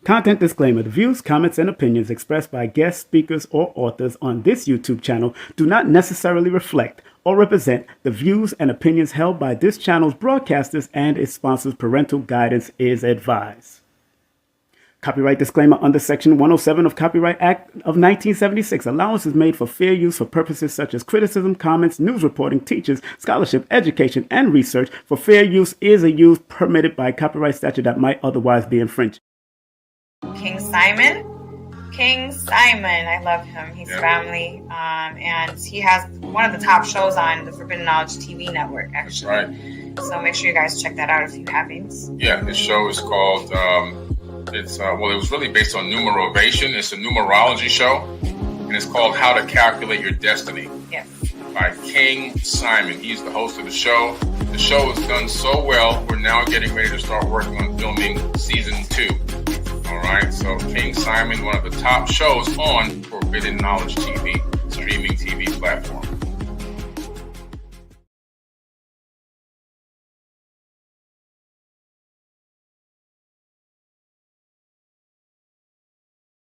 Content disclaimer. The views, comments, and opinions expressed by guest speakers or authors on this YouTube channel do not necessarily reflect or represent the views and opinions held by this channel's broadcasters and its sponsors. Parental guidance is advised. Copyright disclaimer under Section 107 of Copyright Act of 1976. Allowance is made for fair use for purposes such as criticism, comments, news reporting, teachers, scholarship, education, and research. For fair use is a use permitted by copyright statute that might otherwise be infringed. King Simon, I love him. He's family, and he has one of the top shows on the Forbidden Knowledge TV network, actually. That's right. So make sure you guys check that out if you haven't. Yeah, this show is called, it was really based on numerovation. It's a numerology show, and it's called How to Calculate Your Destiny. Yes. By King Simon. He's the host of the show. The show has done so well, we're now getting ready to start working on filming season 2. All right, so King Simon, one of the top shows on Forbidden Knowledge TV, streaming TV platform.